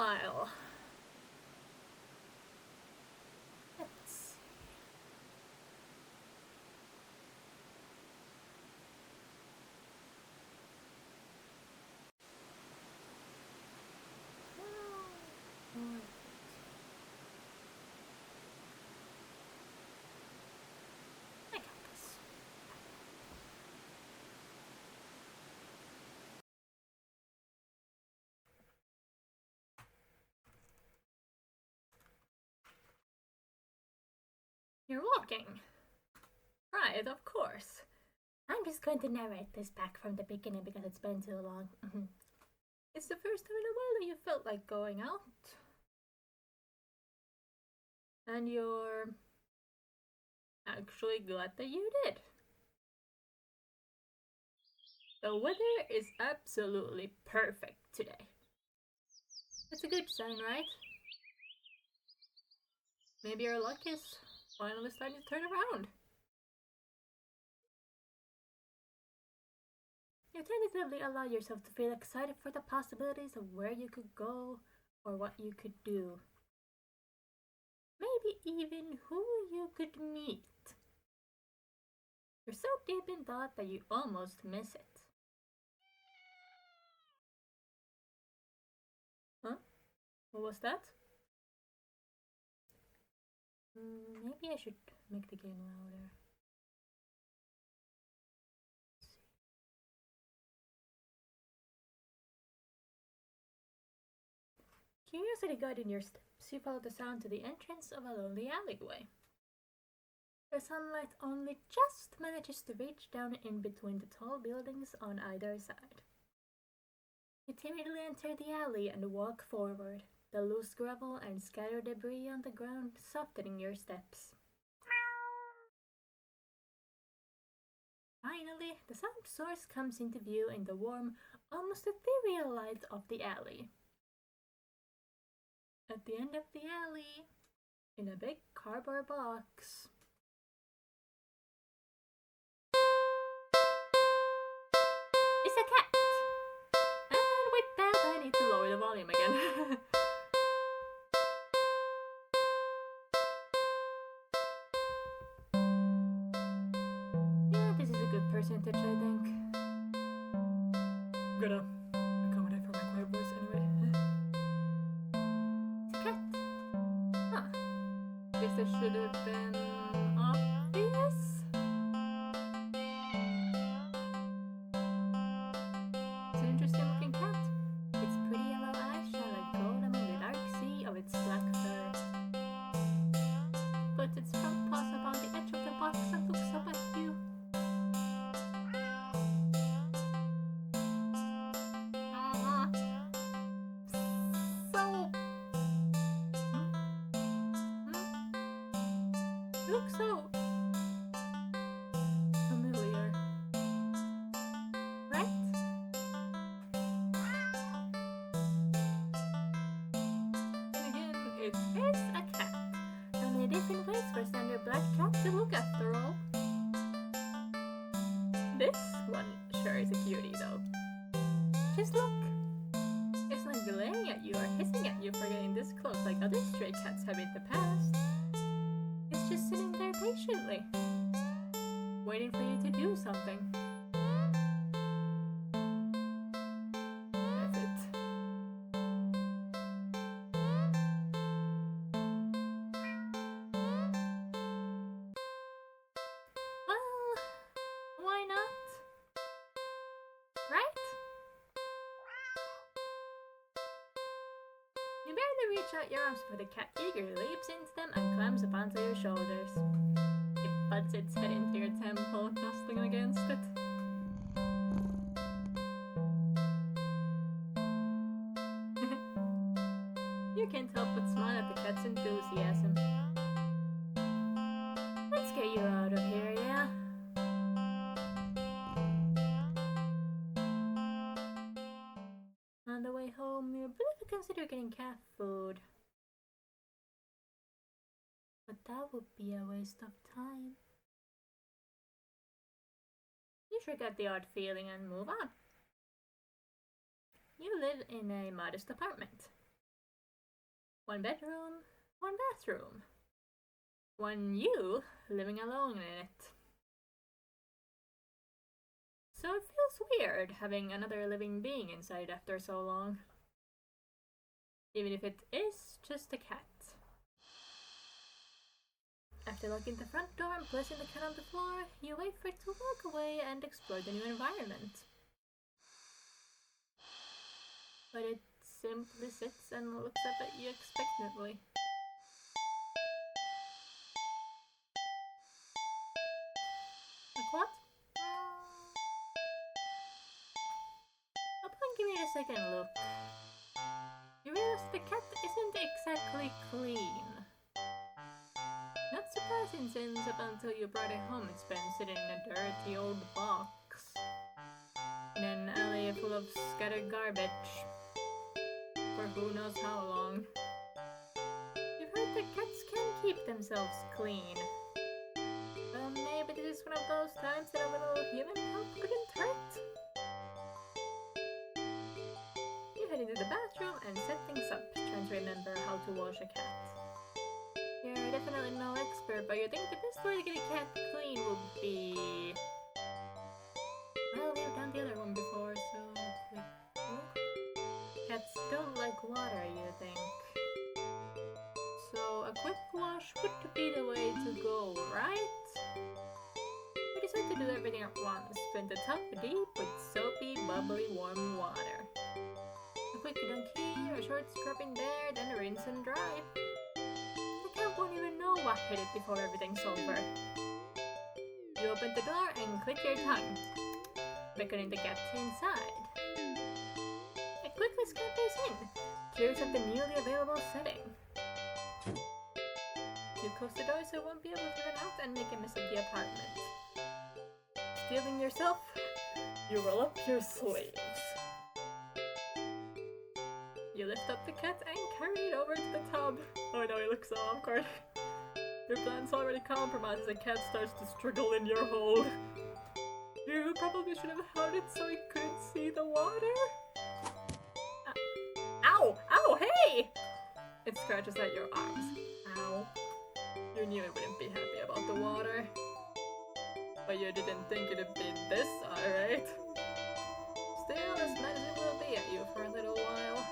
while. Let's see. I got this. You're walking. Right, of course. I'm just going to narrate this back from the beginning because it's been too long. It's the first time in a while that you felt like going out. And you're actually glad that you did. The weather is absolutely perfect today. It's a good sign, right? Maybe your luck is finally starting to turn around. You tentatively allow yourself to feel excited for the possibilities of where you could go or what you could do. Maybe even who you could meet. You're so deep in thought that you almost miss it. Huh? What was that? Maybe I should make the game louder. Curiosity guiding your steps, you follow the sound to the entrance of a lonely alleyway. The sunlight only just manages to reach down in between the tall buildings on either side. You timidly enter the alley and walk forward, the loose gravel and scattered debris on the ground softening your steps. Finally, the sound source comes into view in the warm, almost ethereal light of the alley. At the end of the alley, in a big cardboard box, is a cat! And with that, I need to lower the volume again. Yeah, this is a good percentage, I think. I'm gonna accommodate for my quiet voice anyway. It's a cat. Huh. Guess that should have been obvious. It's an interesting looking cat. Its pretty yellow eyes shine like gold among the dark sea of its black fur. It puts its front paws upon the edge of the box and looks up at you. Looks so familiar, right? And again, it is a cat. There many different ways for a standard black cat to look after all. This one sure is a cutie though. Just look. It's not glaring at you or hissing at you for getting this close like other stray cats have in the past. It's just sitting there patiently, waiting for you to do something. That's it. Well, why not? Right? You barely reach out your arms before the cat eagerly leaps into them and climbs up onto your shoulders. It butts its head into your temple, nestling against it. You can't help but smile at the cat's enthusiasm. Let's get you out of here, yeah? On the way home, you briefly consider getting cat food. But that would be a waste of time. You shrug at the odd feeling and move on. You live in a modest apartment. One bedroom, one bathroom. One you living alone in it. So it feels weird having another living being inside after so long. Even if it is just a cat. After locking the front door and placing the cat on the floor, you wait for it to walk away and explore the new environment. But it simply sits and looks up at you expectantly. Like what? Upon giving it a second look, you realize the cat isn't exactly clean. Not surprising since up until you brought it home it's been sitting in a dirty old box. In an alley full of scattered garbage. For who knows how long. You've heard that cats can keep themselves clean. Well, maybe this is one of those times that a little human help couldn't hurt. You head into the bathroom and set things up, trying to remember how to wash a cat. You're definitely no expert, but you think the best way to get a cat clean would be... Well, we've done the other one before, so... Cats don't like water, you think. So a quick wash would be the way to go, right? You decide to do everything at once. Fill the tub deep with soapy, bubbly, warm water. A quick dunk here, a short scrubbing there, then rinse and dry. The cat won't even know what hit it before everything's over. You open the door and click your tongue, beckoning the cat inside. It quickly scampers in, curious of the newly available setting. You close the door so it won't be able to run out and make a mess of the apartment. Stealing yourself, you roll up your sleeves. You lift up the cat and carry it over to the tub. Oh no, it looks so awkward. Your plan's already compromised as the cat starts to struggle in your hold. You probably should have held it so it couldn't see the water. Ow! Ow! Hey! It scratches at your arms. Ow. You knew it wouldn't be happy about the water. But you didn't think it'd be this, alright? Still, as mad as it will be at you for a little while.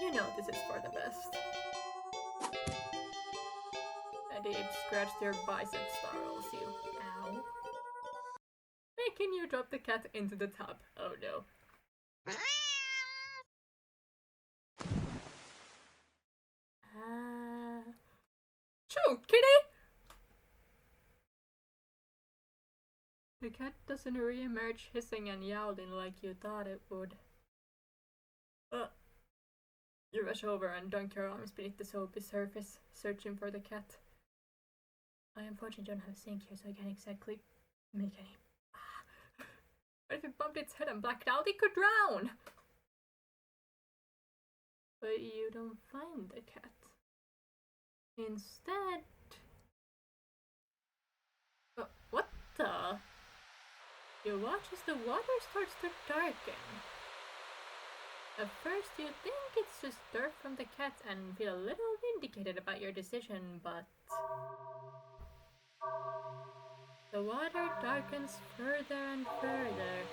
You know this is for the best. A deep scratch to your bicep startles you. Ow. Making you drop the cat into the tub. Oh no. Shoot, kitty! The cat doesn't re-emerge hissing and yowling like you thought it would. You rush over and dunk your arms beneath the soapy surface, searching for the cat. I unfortunately don't have a sink here, so I can't exactly make any. But if it bumped its head and blacked out, it could drown! But you don't find the cat. Instead... what the? You watch as the water starts to darken. At first you think it's just dirt from the cat and feel a little vindicated about your decision, but... the water darkens further and further.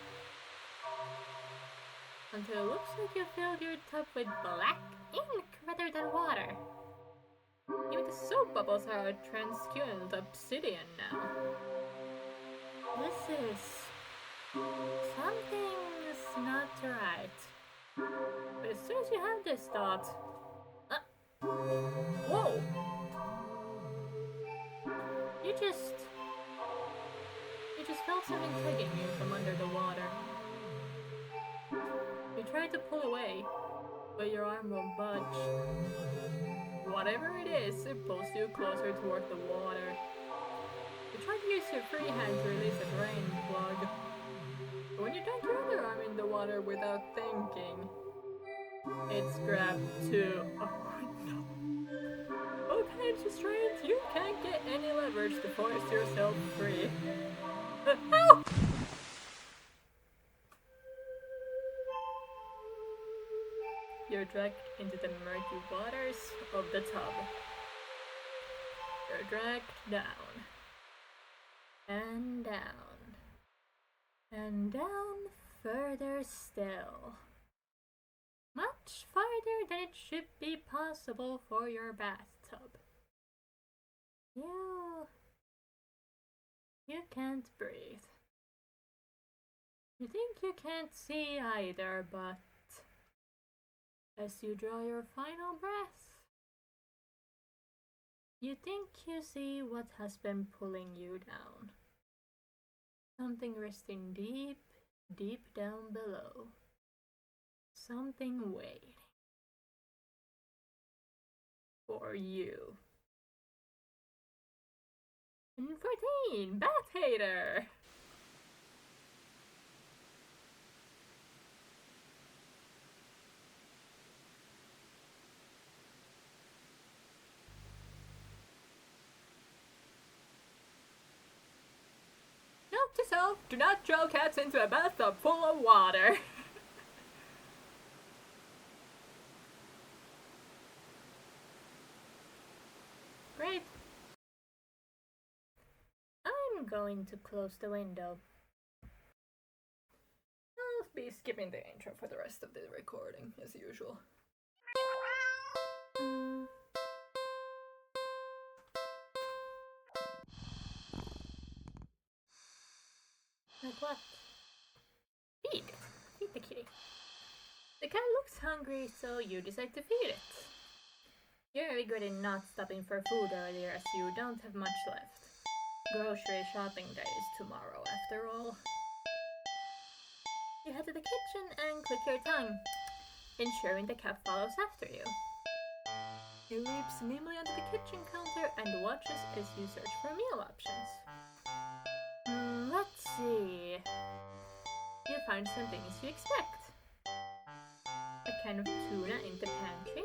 Until it looks like you filled your tub with black ink rather than water. Even the soap bubbles are translucent obsidian now. This is... something's not right. But as soon as you have this thought... whoa! You just felt something tugging you from under the water. You tried to pull away, but your arm won't budge. Whatever it is, it pulls you closer toward the water. You try to use your free hand to release the drain plug. But when you dunk your other arm in the water without thinking, it's grabbed too. Oh no. Both hands restrained, you can't get any leverage to force yourself free. Help! You're dragged into the murky waters of the tub. You're dragged down. And down. And down further still. Much farther than it should be possible for your bathtub. You can't breathe. You think you can't see either, but as you draw your final breath, you think you see what has been pulling you down. Something resting deep, deep down below. Something waiting for you. And 14, Bat Hater! Note to self, do not throw cats into a bathtub full of water. Great. I'm going to close the window. I'll be skipping the intro for the rest of the recording, as usual. Like what? Feed the kitty. The cat looks hungry, so you decide to feed it. You're regretting not stopping for food earlier as you don't have much left. Grocery shopping day is tomorrow, after all. You head to the kitchen and click your tongue, ensuring the cat follows after you. He leaps nimbly onto the kitchen counter and watches as you search for meal options. Let's see. You find some things you expect. A can of tuna in the pantry.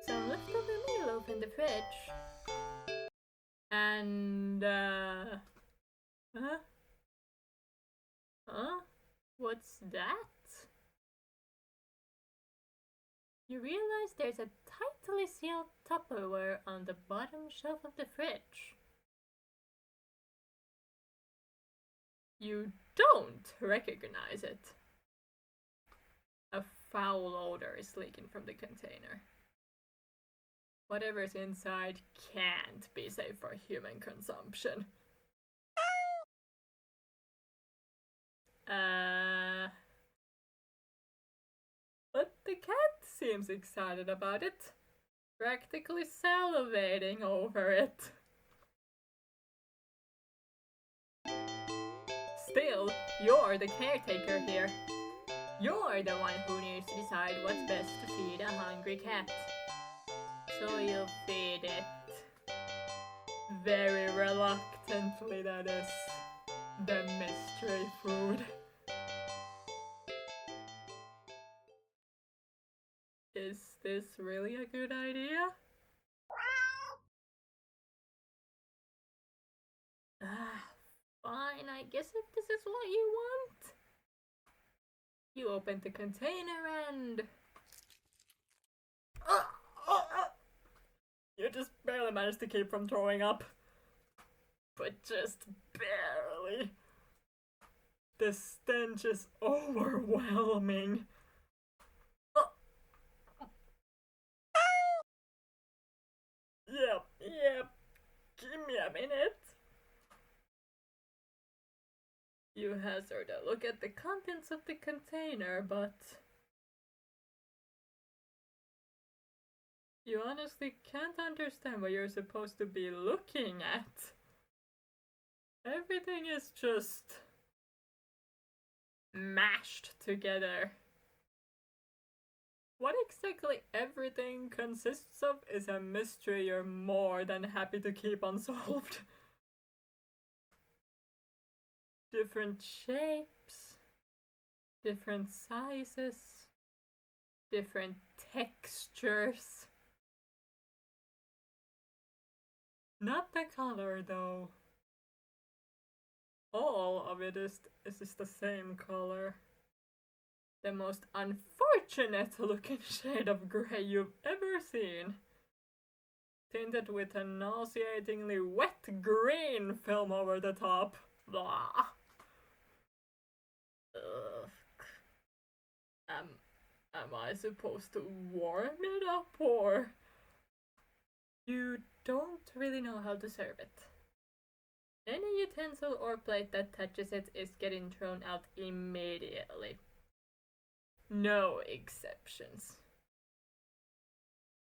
Some leftover meatloaf in the fridge. And, What's that? You realize there's a tightly sealed Tupperware on the bottom shelf of the fridge. You don't recognize it. A foul odor is leaking from the container. Whatever's inside can't be safe for human consumption. But the cat seems excited about it, practically salivating over it. Still, you're the caretaker here. You're the one who needs to decide what's best to feed a hungry cat. So you feed it. Very reluctantly, that is. The mystery food. Is this really a good idea? Fine, I guess if this is what you want. You open the container and... You just barely managed to keep from throwing up. But just barely. The stench is overwhelming. Yep. Give me a minute. You hazard a look at the contents of the container, but you honestly can't understand what you're supposed to be looking at. Everything is just mashed together. What exactly everything consists of is a mystery you're more than happy to keep unsolved. Different shapes, different sizes, different textures. Not the color though. All of it is the same color. The most unfortunate looking shade of grey you've ever seen. Tinted with a nauseatingly wet green film over the top. Blah. Ugh. Am I supposed to warm it up, or? You don't really know how to serve it. Any utensil or plate that touches it is getting thrown out immediately. No exceptions.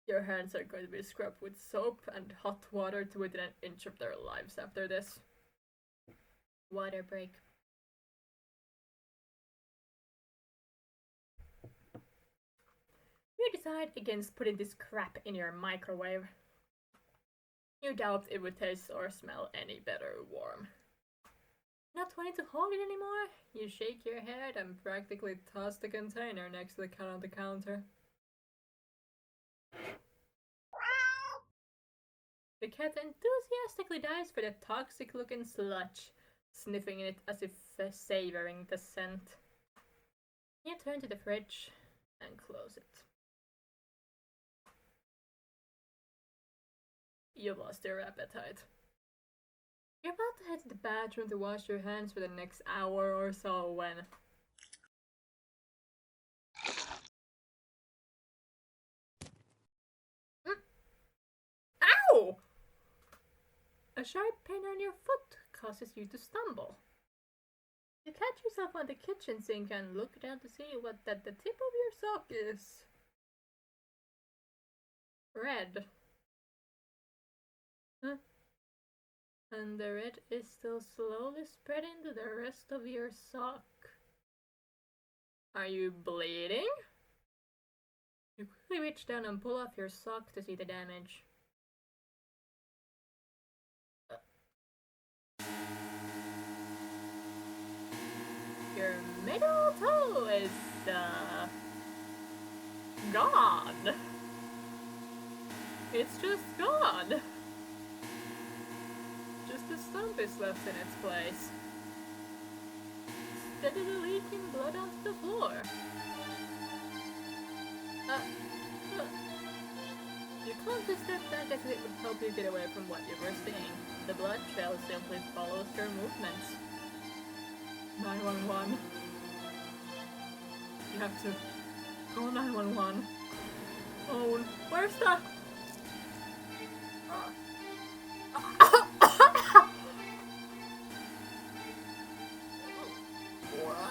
Your hands are going to be scrubbed with soap and hot water to within an inch of their lives after this. Water break. You decide against putting this crap in your microwave. You doubt it would taste or smell any better warm. Not wanting to hold it anymore? You shake your head and practically toss the container next to the cat on the counter. The cat enthusiastically dives for the toxic-looking sludge, sniffing it as if savoring the scent. You turn to the fridge and close it. You lost your appetite. You're about to head to the bathroom to wash your hands for the next hour or so when... Ow! A sharp pain on your foot causes you to stumble. You catch yourself on the kitchen sink and look down to see what that the tip of your sock is. Red. Huh? And the red is still slowly spreading to the rest of your sock. Are you bleeding? You quickly reach down and pull off your sock to see the damage. Your middle toe is, gone. It's just gone. Just a stump is left in its place. Steadily leaking blood onto the floor. You can't just step back as it would help you get away from what you were seeing. The blood trail simply follows your movements. 911. You have to call 911. Oh, where's the... What?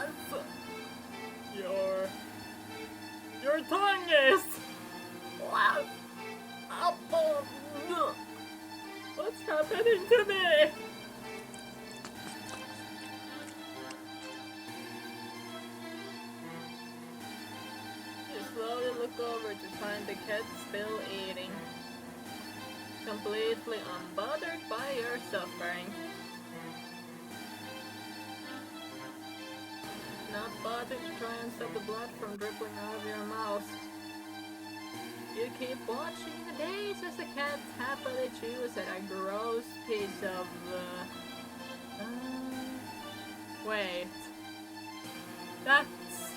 Your tongue is... What's happening to me? You slowly look over to find the cat still eating, completely unbothered by your suffering. Not bothered to try and stop the blood from dripping out of your mouth. You keep watching in the daze as the cat happily chews at a gross piece of... wait. That's...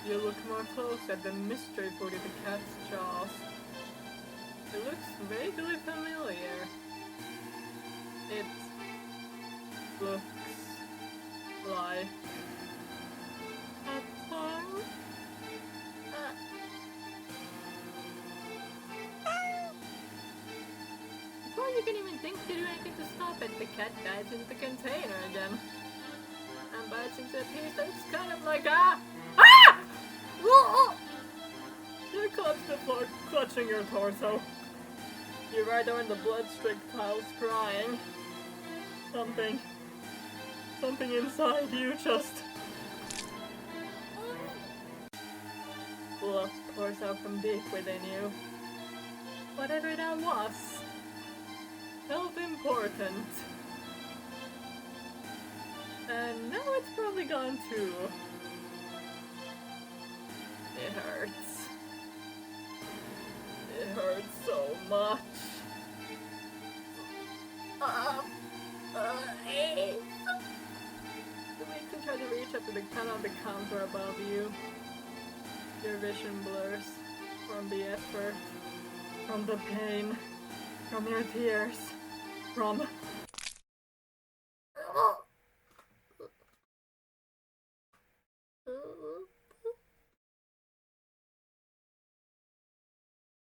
You look more close at the mystery food in the cat's jaws. It looks vaguely familiar. It looks like a tongue. Before you can even think to do anything to stop it, the cat dives into the container again and bites into a piece that's kind of like a... Ah! You collapse to the floor, clutching your torso. You ride there in the blood-streaked tiles, crying. Something inside you just... Blood pours out from deep within you. Whatever that was, felt important. And now it's probably gone too. It hurts. It hurts so much. You can try to reach up to the cat on the counter above Your vision blurs from the effort, from the pain, from your tears, from...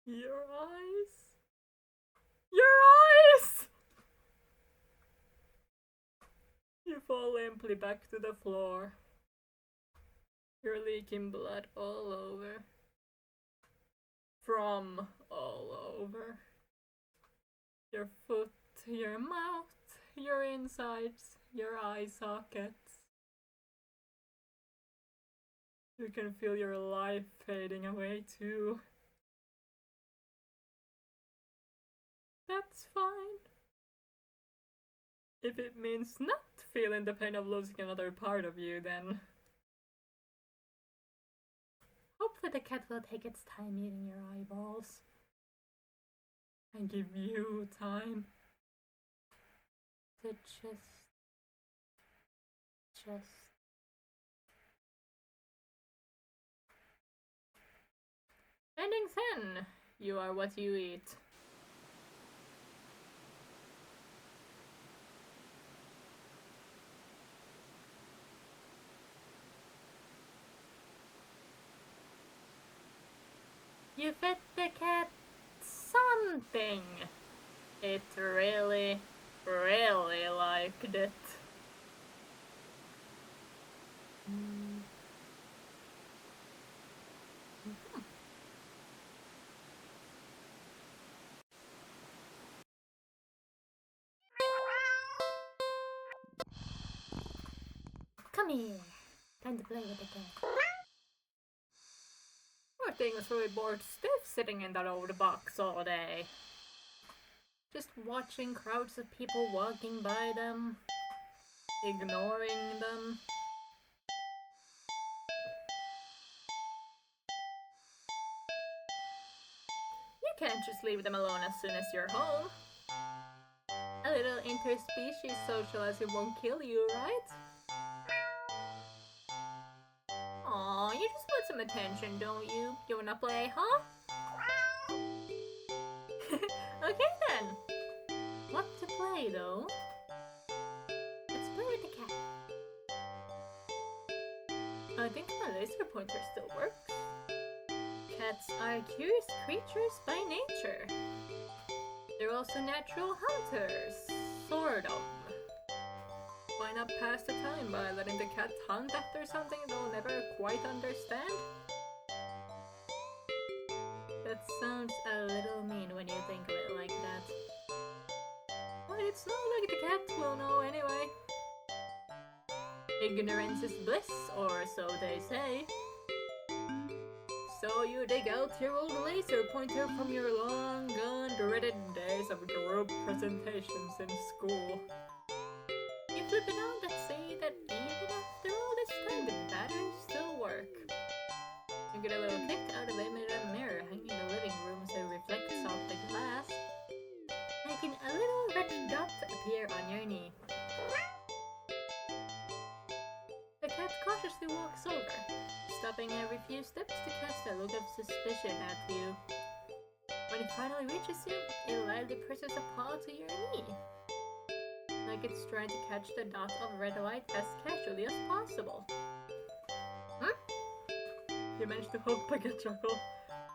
Your eyes. Your eyes! You fall limply back to the floor. You're leaking blood all over. From all over. Your foot, your mouth, your insides, your eye sockets. You can feel your life fading away too. That's fine. If it means not feeling the pain of losing another part of you, then... Hopefully the cat will take its time eating your eyeballs. And give you time to just... Ending 10. You are what you eat. You fed the cat something. It really, really liked it. Come here. Time to play with the cat. Poor thing was really bored stiff sitting in that old box all day. Just watching crowds of people walking by them, ignoring them. You can't just leave them alone as soon as you're home. A little interspecies socializing won't kill you, right? Aw, you just want some attention, don't you? You wanna play, huh? Okay then. What to play though? Let's play with the cat. I think my laser pointer still works. Cats are curious creatures by nature. They're also natural hunters, sort of. Why not pass the time by letting the cat hunt after something they'll never quite understand? That sounds a little mean when you think of it like that. But it's not like the cat will know anyway. Ignorance is bliss, or so they say. So you dig out your old laser pointer from your long gone dreaded days of group presentations in school. You flip it on and see that even after all this time, the batteries still work. You get a little kick out of it in a mirror hanging in the living room so it reflects off the glass, making a little red dot appear on your knee. The cat cautiously walks over, stopping every few steps to cast a look of suspicion at you. When it finally reaches you, it lightly presses a paw to your knee, like it's trying to catch the dot of red light as casually as possible. You managed to hold back a chuckle.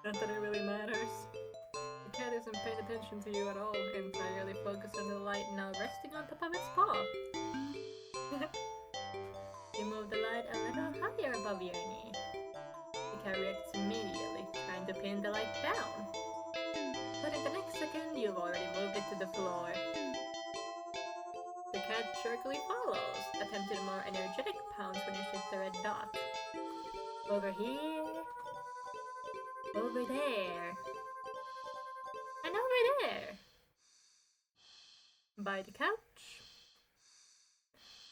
Not that it really matters. The cat isn't paying attention to you at all, entirely focused on the light now resting on top of its paw. You move the light a little higher above your knee. The cat reacts immediately, trying to pin the light down. But in the next second, you've already moved it to the floor. The cat jerkily follows, attempting a more energetic pounce when you shift the red dot. Over here, over there, and over there. By the couch.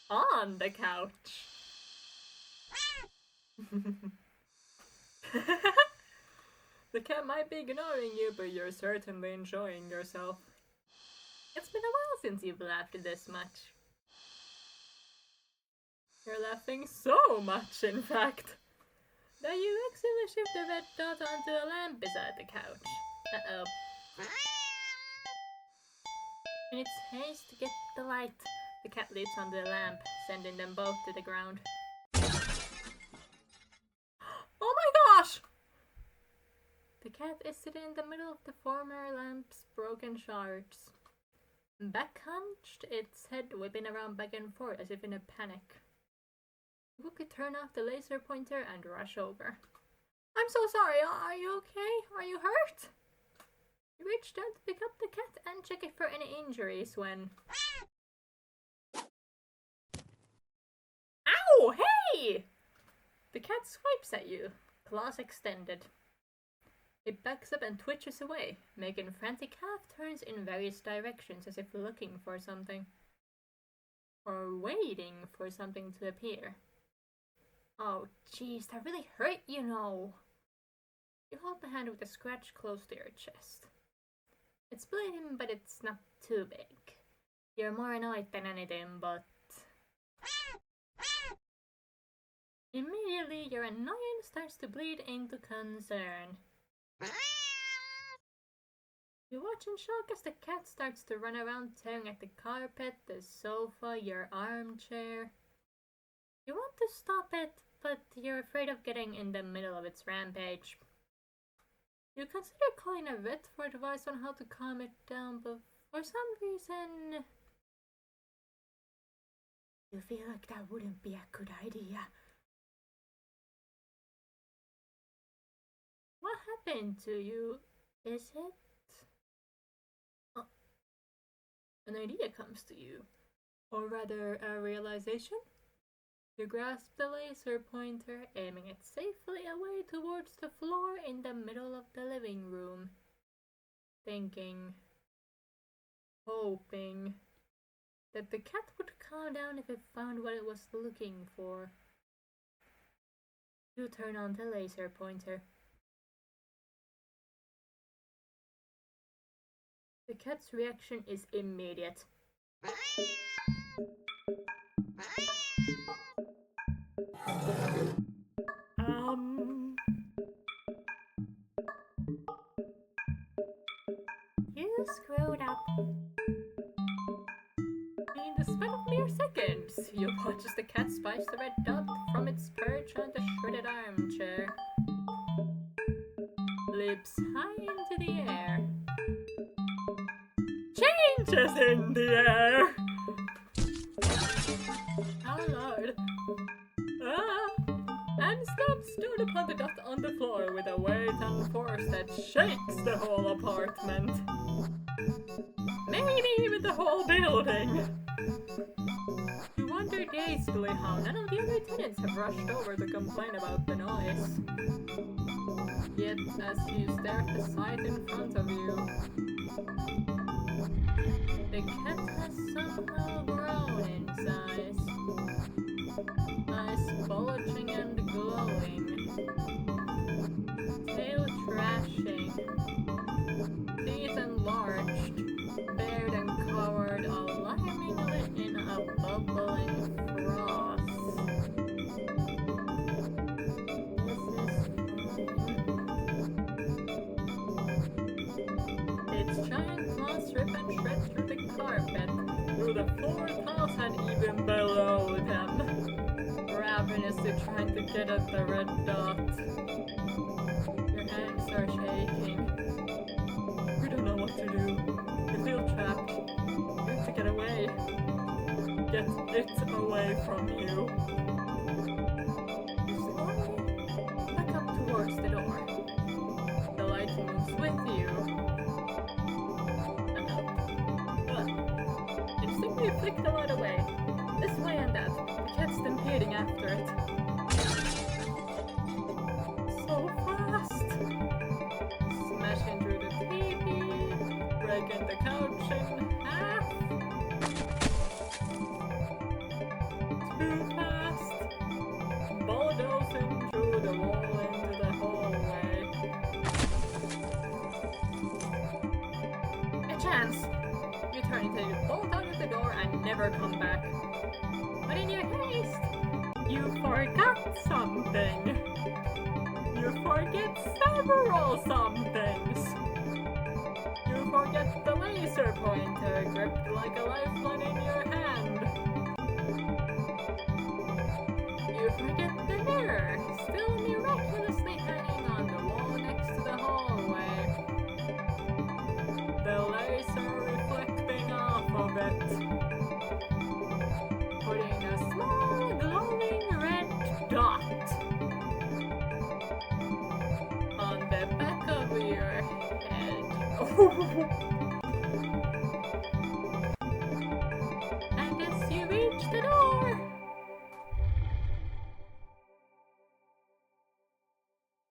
On the couch. The cat might be ignoring you, but you're certainly enjoying yourself. It's been a while since you've laughed this much. You're laughing so much, in fact. Then you accidentally shift the red dot onto a lamp beside the couch. Uh-oh. In its haste to get the light, the cat leaps onto the lamp, sending them both to the ground. Oh my gosh! The cat is sitting in the middle of the former lamp's broken shards. Back hunched, its head whipping around back and forth as if in a panic. You could turn off the laser pointer and rush over. I'm so sorry, are you okay? Are you hurt? You reach down to pick up the cat and check it for any injuries when... Ow! Hey! The cat swipes at you, claws extended. It backs up and twitches away, making frantic half turns in various directions as if looking for something. Or waiting for something to appear. Oh jeez, that really hurt, you know. You hold the hand with a scratch close to your chest. It's bleeding, but it's not too big. You're more annoyed than anything, but... Immediately, your annoyance starts to bleed into concern. You watch in shock as the cat starts to run around tearing at the carpet, the sofa, your armchair. You want to stop it, but you're afraid of getting in the middle of its rampage. You consider calling a vet for advice on how to calm it down, but for some reason... You feel like that wouldn't be a good idea. What happened to you? Is it? Oh, an idea comes to you. Or rather, a realization? You grasp the laser pointer, aiming it safely away towards the floor in the middle of the living room. Thinking, hoping, that the cat would calm down if it found what it was looking for. You turn on the laser pointer. The cat's reaction is immediate. You screwed up. In the span of mere seconds, you watch as the cat spies the red dot from its perch on the shredded armchair. Leaps high into the air. Changes in the air! How loud? And slumps down upon the dot on the floor with a weight and force that shakes the whole apartment. Maybe even the whole building. You wonder dazedly how none of the other tenants have rushed over to complain about the noise. Yet, as you stare at the sight in front of you, the cat has somehow grown in size. Eyes bulging and glowing. Tail trashing. Teeth enlarged. Bared and covered alarmingly in a bubbling froth. Its giant claws rip and shred through the carpet, through the floor tiles and even below them, ravenously trying to get at the red dot. Your hands are shaking. You don't know what to do. You feel trapped. You have to get away. Get it away from you. You slowly back up towards the door. The light moves with you. Instinctively you flick the light away. This way and that. The cat's stampeding after it. So fast! Smashing through the TV, breaking the couch in half. Too fast! Bulldozing through the wall into the hallway. A chance! You turn until you bolt out of the door and never come back. But in your haste, you forgot something. You forget several somethings. You forget the laser pointer gripped like a lifeline in your hand. You forget the mirror, still miraculously hanging on the wall next to the hallway. The laser reflecting off of it, putting a small glowing red dot on the back of your head. And as you reach the door,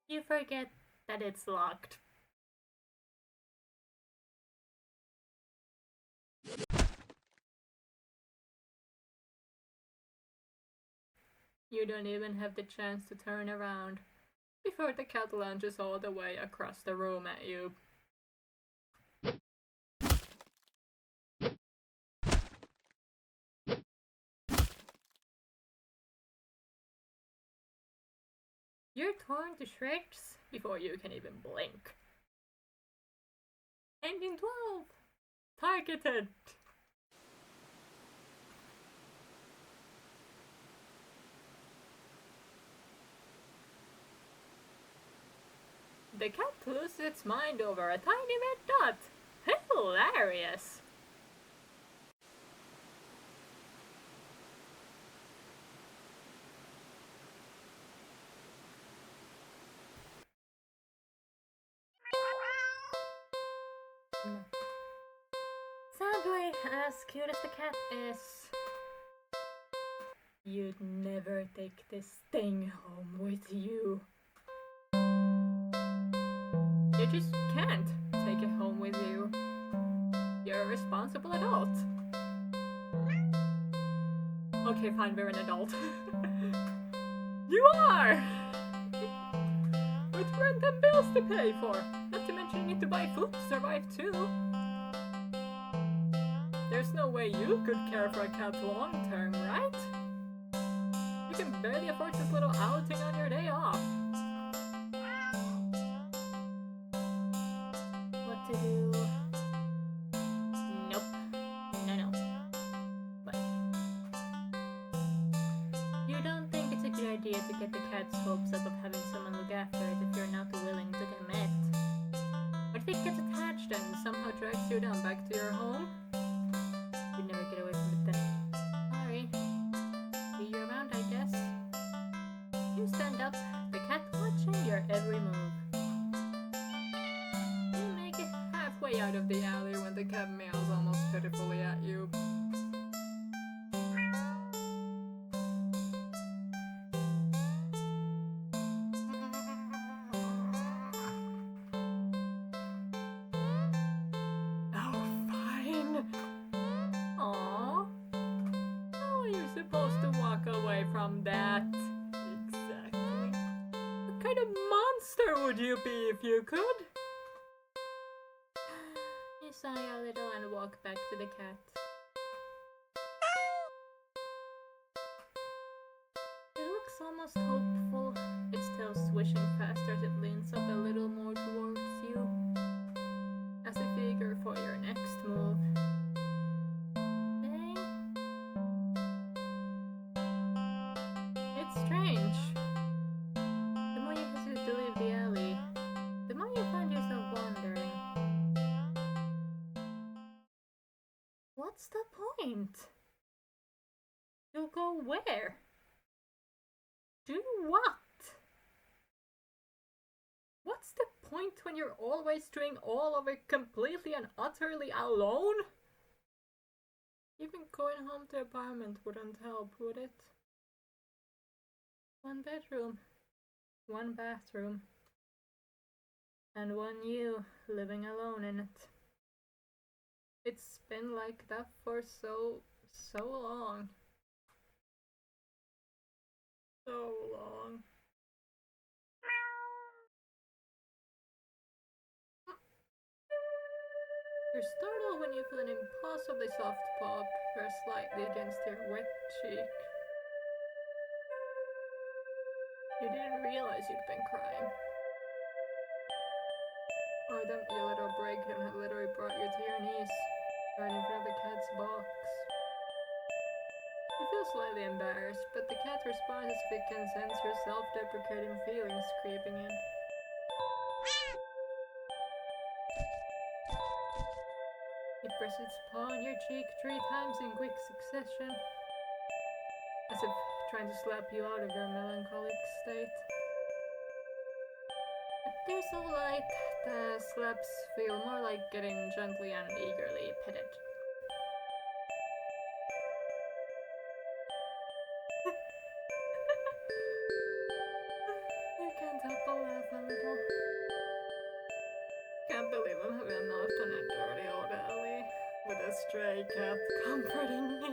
you forget that it's locked. You don't even have the chance to turn around before the cat lunges all the way across the room at you. You're torn to shreds before you can even blink. Ending 12! Targeted! The cat loses its mind over a tiny red dot. Hilarious! Sadly, as cute as the cat is, you'd never take this thing home with you. You just can't take it home with you. You're a responsible adult. Okay, fine, we're an adult. You are! With rent and bills to pay for. Not to mention you need to buy food to survive too. There's no way you could care for a cat long term, right? You can barely afford this little outing on your day off. What to do? Nope. No. But you don't think it's a good idea to get the cat's hopes up of having someone look after it if you're not willing to commit. What if it gets attached and somehow drags you down back to your home? You'd never get away from it then. Sorry. See you around, I guess. You stand up, the cat watching your every move. You make it halfway out of the alley when the cat meows almost pitifully at you. Supposed to walk away from that. Exactly. What kind of monster would you be if you could? You sigh a little and walk back to the cat. It looks almost hopeful. It's still swishing faster as it leans up a little more towards you, as if eager for your next move. Strange. The more you hesitate to leave the alley, the more you find yourself wondering. What's the point? You'll go where? Do what? What's the point when you're always doing all of it completely and utterly alone? Even going home to the apartment wouldn't help, would it? 1 bedroom, 1 bathroom, and 1 you living alone in it. It's been like that for so long. So long. You're startled when you feel an impossibly soft paw press slightly against your wet cheek. You didn't realize you'd been crying. Adam, you little breakdown had literally brought you to your knees, right in front of the cat's box. You feel slightly embarrassed, but the cat responds as if it can sense your self-deprecating feelings creeping in. It presses its paw on your cheek 3 times in quick succession, as if trying to slap you out of your melancholic state. But they're so light, the slaps feel more like getting gently and eagerly petted. You can't help but laugh a little. Can't believe I'm having a night on a dirty old alley with a stray cat comforting me.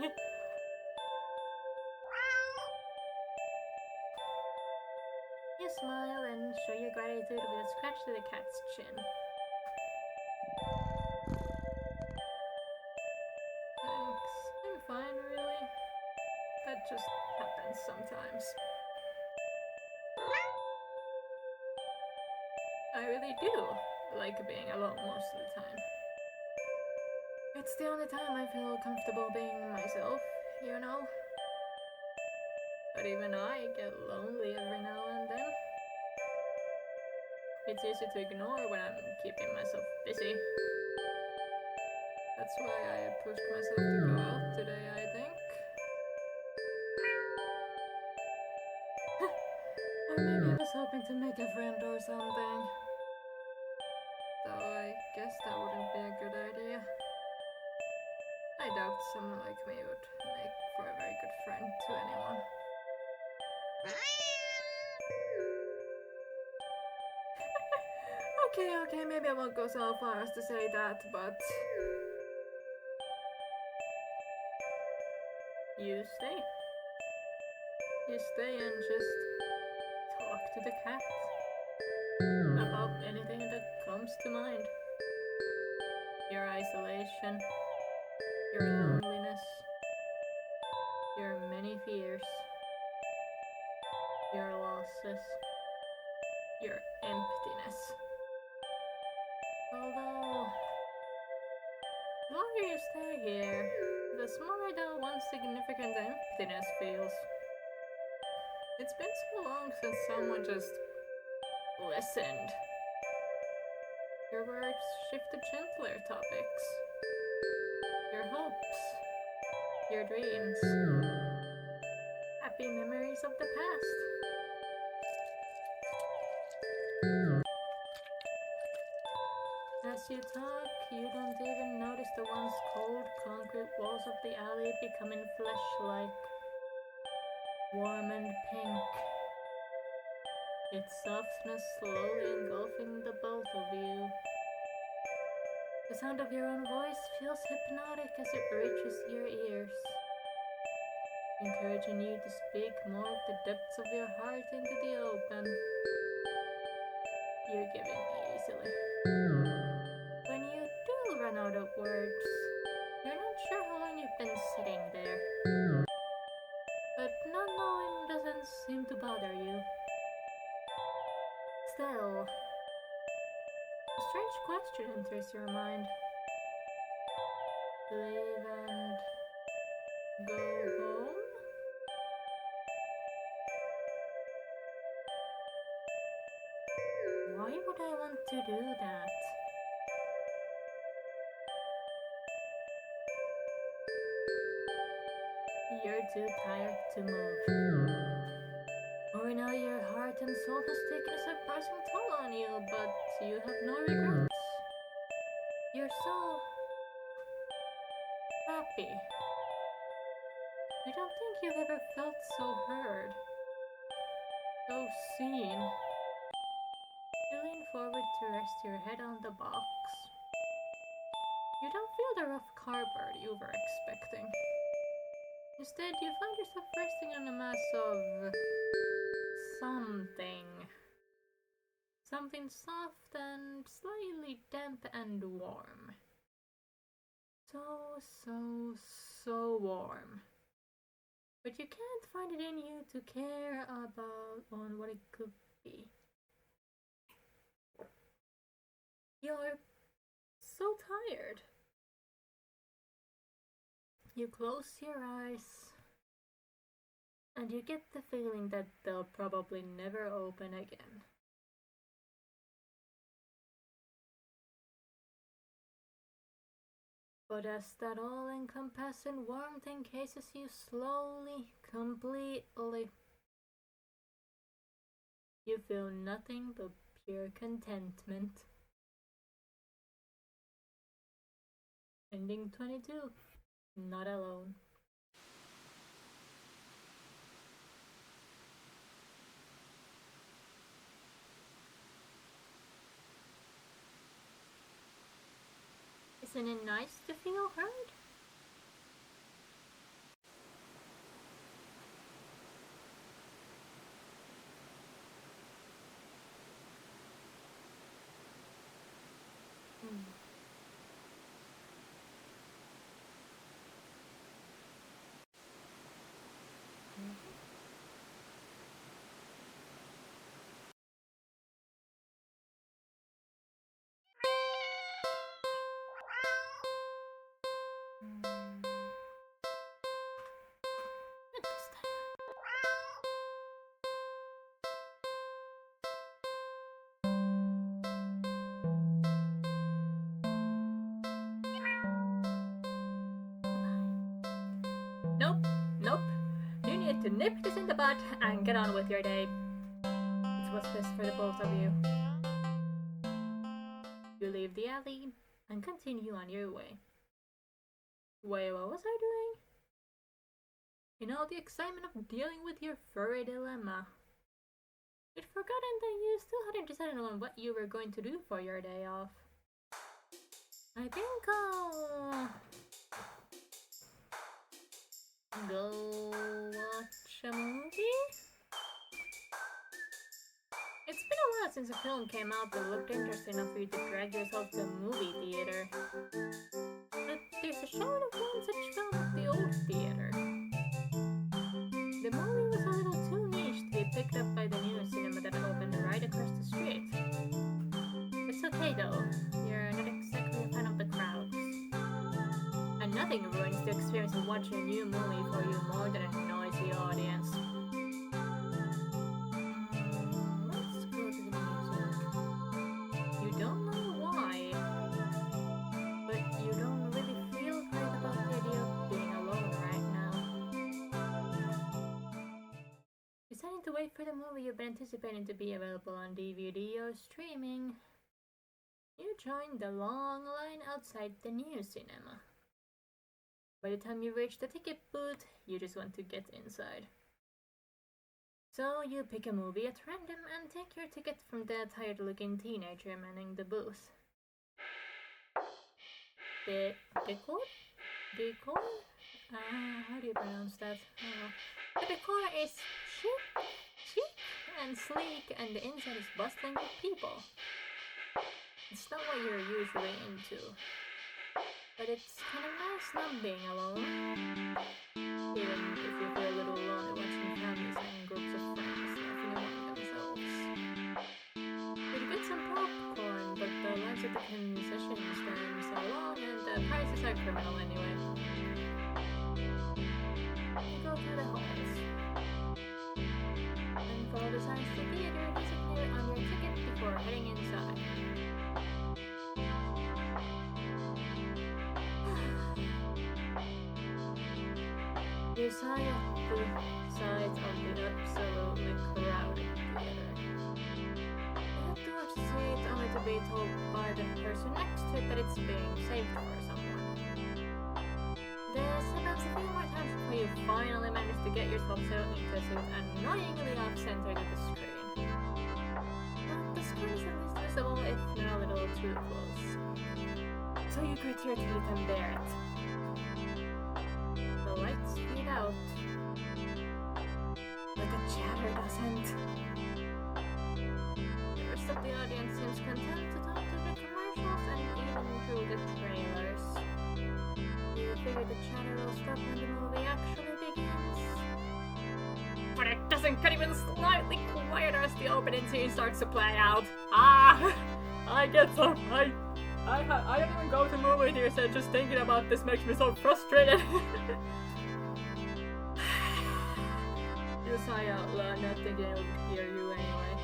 You smile and show your gratitude with a scratch to the cat's chin. Thanks. I'm fine, really. That just happens sometimes. I really do like being alone most of the time. It's the only time I feel comfortable being myself, you know? But even I get lonely every now and then. It's easy to ignore when I'm keeping myself busy. That's why I pushed myself to go out today, I think. Or maybe I was hoping to make a friend or something. Though I guess that wouldn't be a good idea. I doubt someone like me would make for a very good friend to anyone. Okay, maybe I won't go so far as to say that, but... You stay. You stay and just talk to the cat about anything that comes to mind. Your isolation, your loneliness, your many fears, your losses, your emptiness. Although, the longer you stay here, the smaller the one significant emptiness feels. It's been so long since someone just listened. Your words shift to gentler topics. Your hopes, your dreams, happy memories of the past. As you talk, you don't even notice the once cold concrete walls of the alley becoming flesh-like, warm and pink. Its softness slowly engulfing the both of you. The sound of your own voice feels hypnotic as it reaches your ears, encouraging you to speak more of the depths of your heart into the open. You're giving easily. When you do run out of words, you're not sure how long you've been sitting there. But not knowing doesn't seem to bother you. Still, a strange question enters your mind. Leave and go home? Why would I want to do that? You're too tired to move. Or now your heart and soul has taken a surprising toll on you, but you have no regrets. You're so happy. You don't think you've ever felt so heard, so seen. You lean forward to rest your head on the box. You don't feel the rough cardboard you were expecting. Instead, you find yourself resting on a mass of something. Something soft and slightly damp and warm. So warm. But you can't find it in you to care about what it could be. You're so tired. You close your eyes and you get the feeling that they'll probably never open again. But as that all-encompassing warmth encases you slowly, completely, you feel nothing but pure contentment. Ending 22. Not alone. Isn't it nice to feel heard? Nope. You need to nip this in the bud and get on with your day. It's what's best for the both of you. You leave the alley and continue on your way. Wait, what was I doing? In all the excitement of dealing with your furry dilemma, you'd forgotten that you still hadn't decided on what you were going to do for your day off. I think I'll go watch a movie? It's been a while since a film came out that looked interesting enough for you to drag yourself to a movie theater. But there's a short of one such film at the old theater. The movie was a little too niche to be picked up by the new cinema that opened right across the street. It's okay though, you're not exactly a fan of the crowds. And nothing ruins the experience of watching a new movie for you more than a noisy audience. Let's go to the music. You don't know why, but you don't really feel great about the idea of being alone right now. Deciding to wait for the movie you've been anticipating to be available on DVD or streaming, you join the long line outside the new cinema. By the time you reach the ticket booth, you just want to get inside. So you pick a movie at random and take your ticket from the tired-looking teenager manning the booth. Decor? How do you pronounce that? The decor is chic and sleek, and the inside is bustling with people. It's not what you're usually into. But it's kind of nice not being alone, even if you feel a little lonely watching families and groups of friends laughing among themselves. You get some popcorn, but the lines at the concession stands are long and the prices are criminal anyway. You go through the halls and follow the signs to the theater designated on your ticket before heading inside. You saw the sides of the absolutely crowded theater. You head towards the seat only to be told by the person next to it that it's being saved for someone. This happens a few more times before you finally manage to get yourself settled into a seat annoyingly off-centered with the screen. But the screen is at least visible if not a little too close. So you grit your teeth and bear it. The lights fade out, but the chatter doesn't. The rest of the audience seems content to talk to the commercials and even through the trailers. You figure the chatter will stop when the movie actually begins. But it doesn't! doesn't get even slightly quieter as the opening scene starts to play out. Ah! I get so... I don't even go to movie theaters and just thinking about this makes me so frustrated. You sigh out loud, not thinking it will hear you anyway.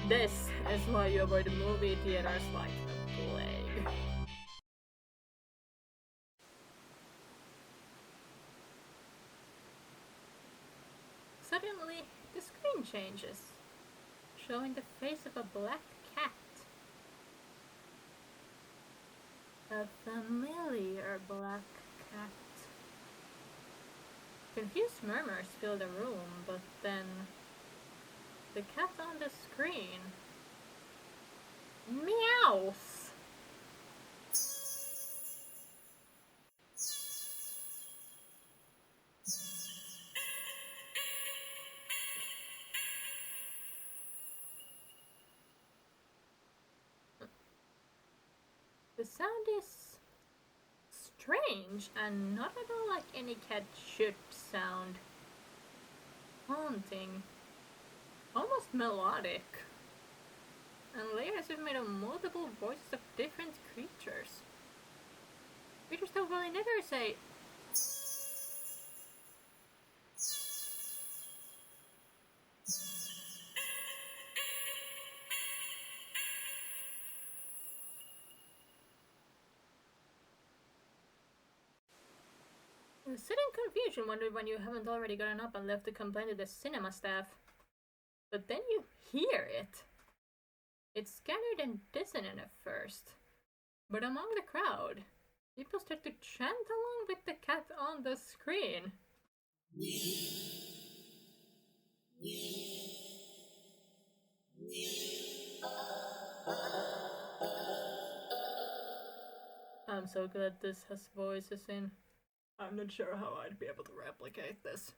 This is why you avoid movie theaters like the plague. Suddenly, the screen changes, showing the face of a black cat. A familiar black cat. Confused murmurs fill the room, but then the cat on the screen meows. The sound is strange and not at all like any cat should sound. Haunting, almost melodic, and layers are made of multiple voices of different creatures. Creatures that will never say. You sit in confusion, wondering when you haven't already gotten up and left to complain to the cinema staff. But then you hear it. It's scattered and dissonant at first, but among the crowd, people start to chant along with the cat on the screen. I'm so glad this has voices in. I'm not sure how I'd be able to replicate this.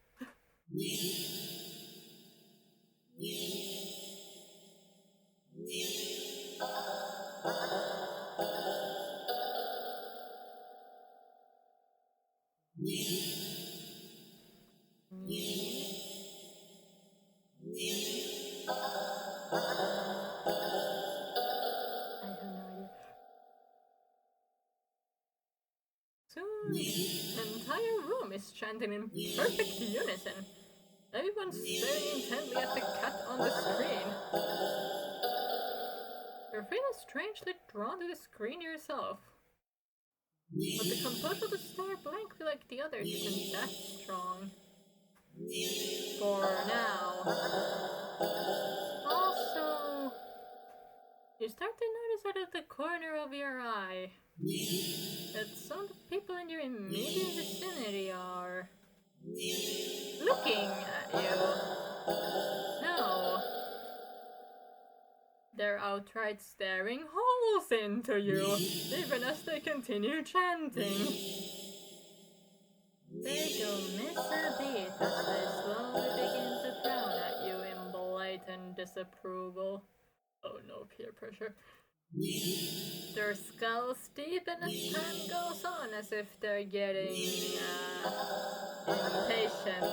Soon, the entire room is chanting in perfect unison. Everyone's staring intently at the cat on the screen. You're feeling strangely drawn to the screen yourself. But the composure to stare blankly like the others isn't that strong. For now. Also, you start to notice out of the corner of your eye that some of the people in your immediate vicinity are looking at you. No. They're outright staring holes into you, even as they continue chanting. They don't miss a beat as they slowly begin to frown at you in blatant disapproval. Oh no, peer pressure. Their skulls deepen as time goes on, as if they're getting impatient.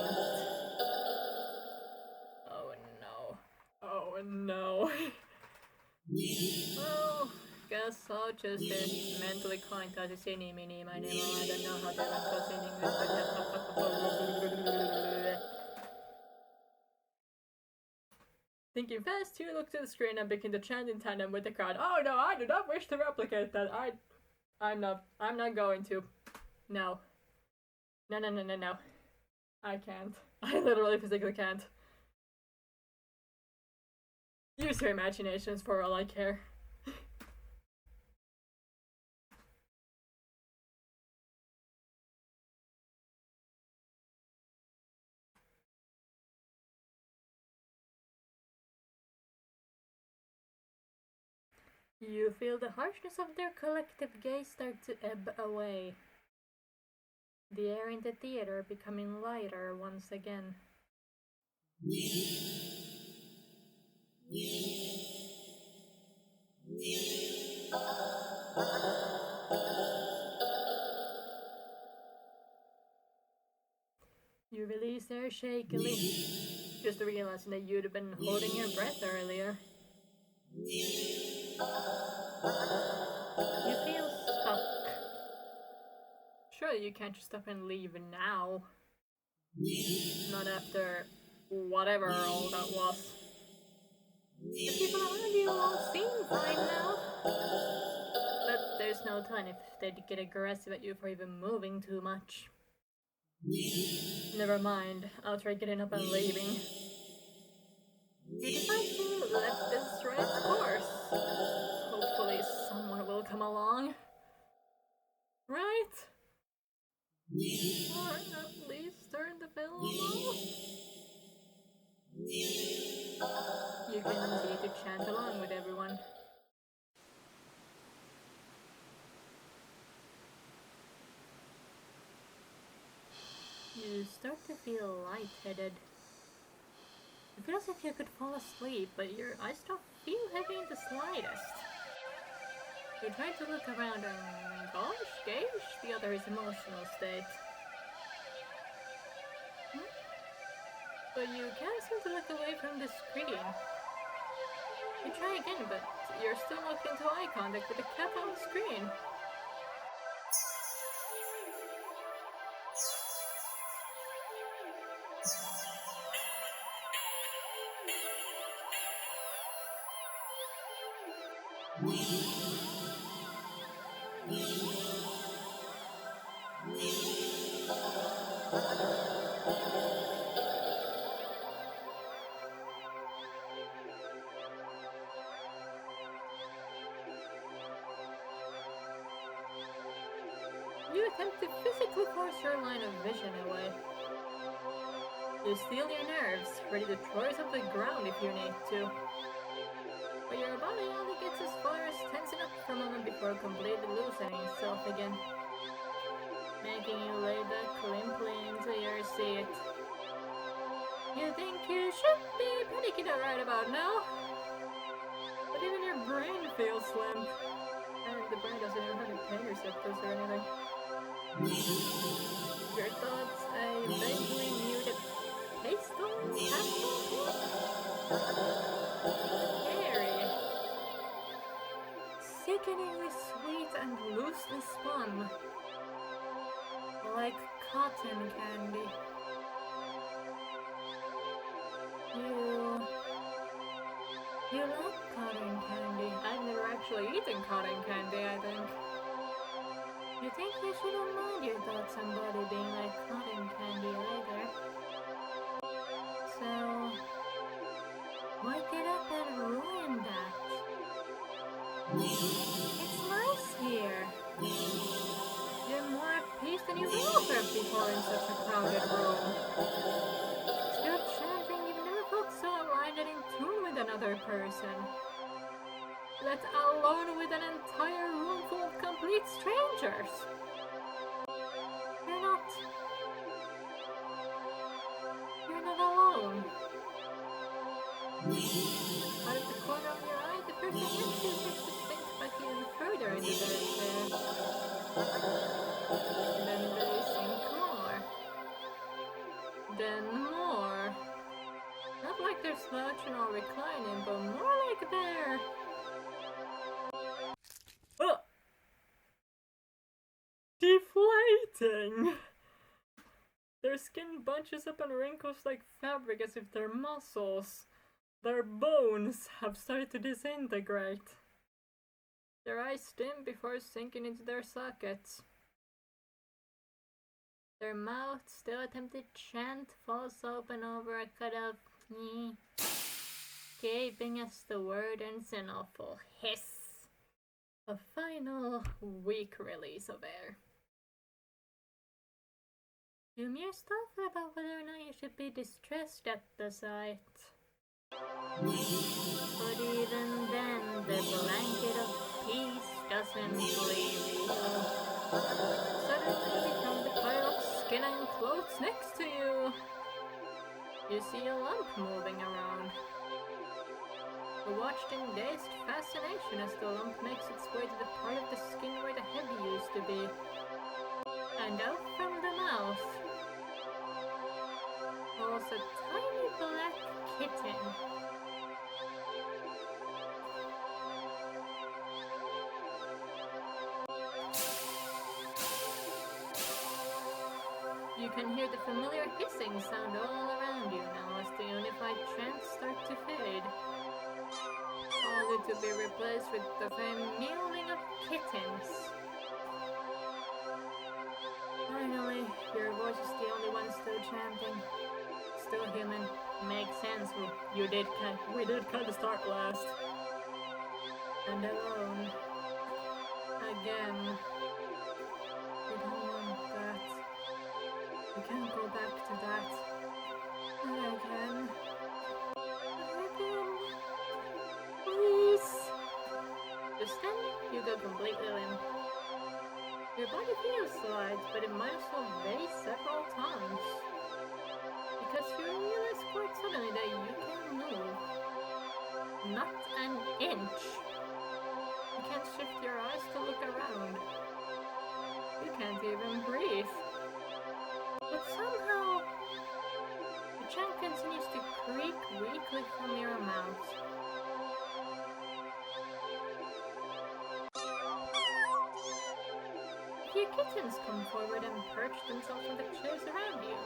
Oh no. Oh no. Well, guess I'll just sit mentally coin toss is any mini my name. I don't know how to even toss in English. Thinking fast, you look to the screen and begin to chant in tandem with the crowd. Oh no, I do not wish to replicate that. I'm not going to. No. No. I can't. I literally physically can't. Use your imaginations for all I care. You feel the harshness of their collective gaze start to ebb away. The air in the theater becoming lighter once again. You release there shakily, just realizing that you'd been holding your breath earlier. You feel stuck. Surely you can't just up and leave now. Not after whatever all that was. The people around you all seem fine now. But there's no time if they'd get aggressive at you for even moving too much. Never mind, I'll try getting up and leaving. You decide to let this run its course. Hopefully someone will come along. Right? Or at least turn the film off. You continue to chant along with everyone. You start to feel lightheaded. It feels like you could fall asleep, but your eyes don't feel heavy in the slightest. You try to look around and gauge the other's emotional state. But you can't seem to look away from the screen. You try again, but you're still locked into eye contact with the cat on the screen. You attempt to physically force your line of vision away. You steel your nerves, ready to throw yourself to the ground if you need to. But your body only gets as far as tensing up for a moment before completely loosening itself again, making you lay back limply into your seat. You think you should be pretty good right about now, but even your brain feels limp, and the brain doesn't even have any pain receptors or anything. Your thoughts a vaguely muted pastel? Scary. Sickeningly sweet and loosely spun. Like cotton candy. You like cotton candy. I've never actually eaten cotton candy, I think. You think you shouldn't mind your thoughts somebody being like cotton candy either. So, why get up and ruin that? It's nice here. You're more at peace than you've ever felt before in such a crowded room. Still chanting, you've never felt so aligned and in tune with another person. Let alone with an entire room full of complete strangers. You're not alone. Out of the corner of your eye, the person next to you takes to sink back even further into their chair. Then they sink more. Then more. Not like they're slouching or reclining, but more like they're... deflating! Their skin bunches up and wrinkles like fabric as if their muscles, their bones, have started to disintegrate. Their eyes dim before sinking into their sockets. Their mouth, still attempting to chant, falls open over a cut-off knee, gaping as the word ends in awful hiss. A final, weak release of air. You muse thoughtfully about whether or not you should be distressed at the sight. But even then, the blanket of peace doesn't leave you. Suddenly, from the pile of skin and clothes next to you, you see a lump moving around. You watched in dazed fascination as the lump makes its way to the part of the skin where the head used to be. And out from the mouth, You can hear the familiar hissing sound all around you now as the unified chants start to fade, only to be replaced with the faint meowing of kittens. Finally, your voice is the only one still chanting. Still human. Makes sense. We did kind of start last. And alone. Again. We don't want that. We can't go back to that. And again. Please. Just then, you go completely limp. Your body feels light, but it might as well weigh several tons. Because you realize quite suddenly that you can't move. Not an inch. You can't shift your eyes to look around. You can't even breathe. But somehow, the chant continues to creak weakly from your mouth. A few kittens come forward and perch themselves on the chairs around you,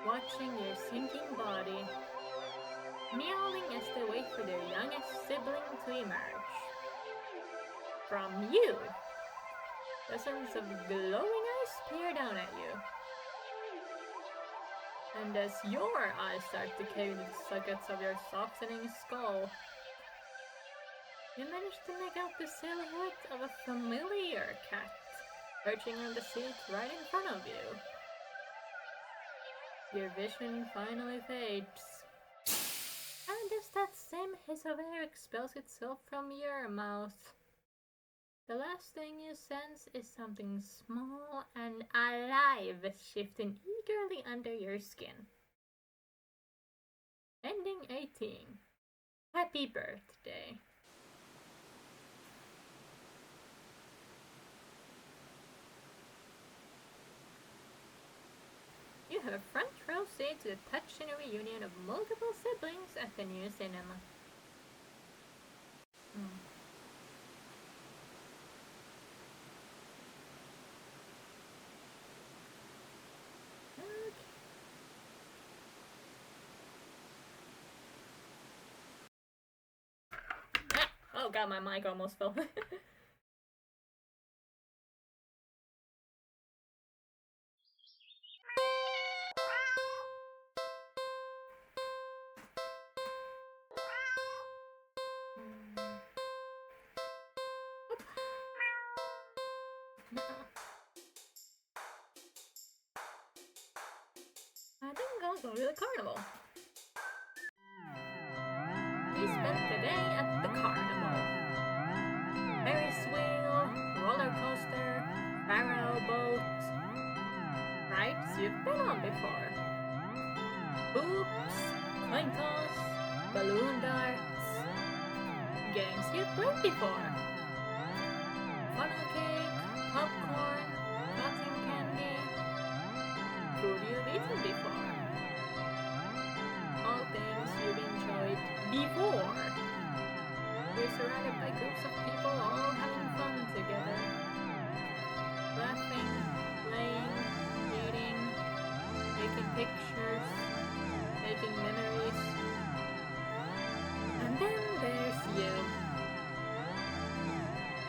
watching your sinking body, meowing as they wait for their youngest sibling to emerge. From you, dozens of glowing eyes peer down at you. And as your eyes start to cave into the sockets of your softening skull, you manage to make out the silhouette of a familiar cat perching on the seat right in front of you. Your vision finally fades. And as that same hiss of air expels itself from your mouth, the last thing you sense is something small and alive shifting eagerly under your skin. Ending 18. Happy birthday. You have a front row seat to the touching reunion of multiple siblings at the new cinema. Okay. Oh god, my mic almost fell. I didn't go to the carnival. We spent the day at the carnival. Ferris wheel, roller coaster, barrow boat. Rides you've been on before. Hoops, coin toss, balloon darts. Games you've played before. Funnel cake, popcorn, cotton candy. Food you've eaten before. All things you've enjoyed before. You're surrounded by groups of people all having fun together. Laughing, playing, eating, making pictures, making memories. And then there's you.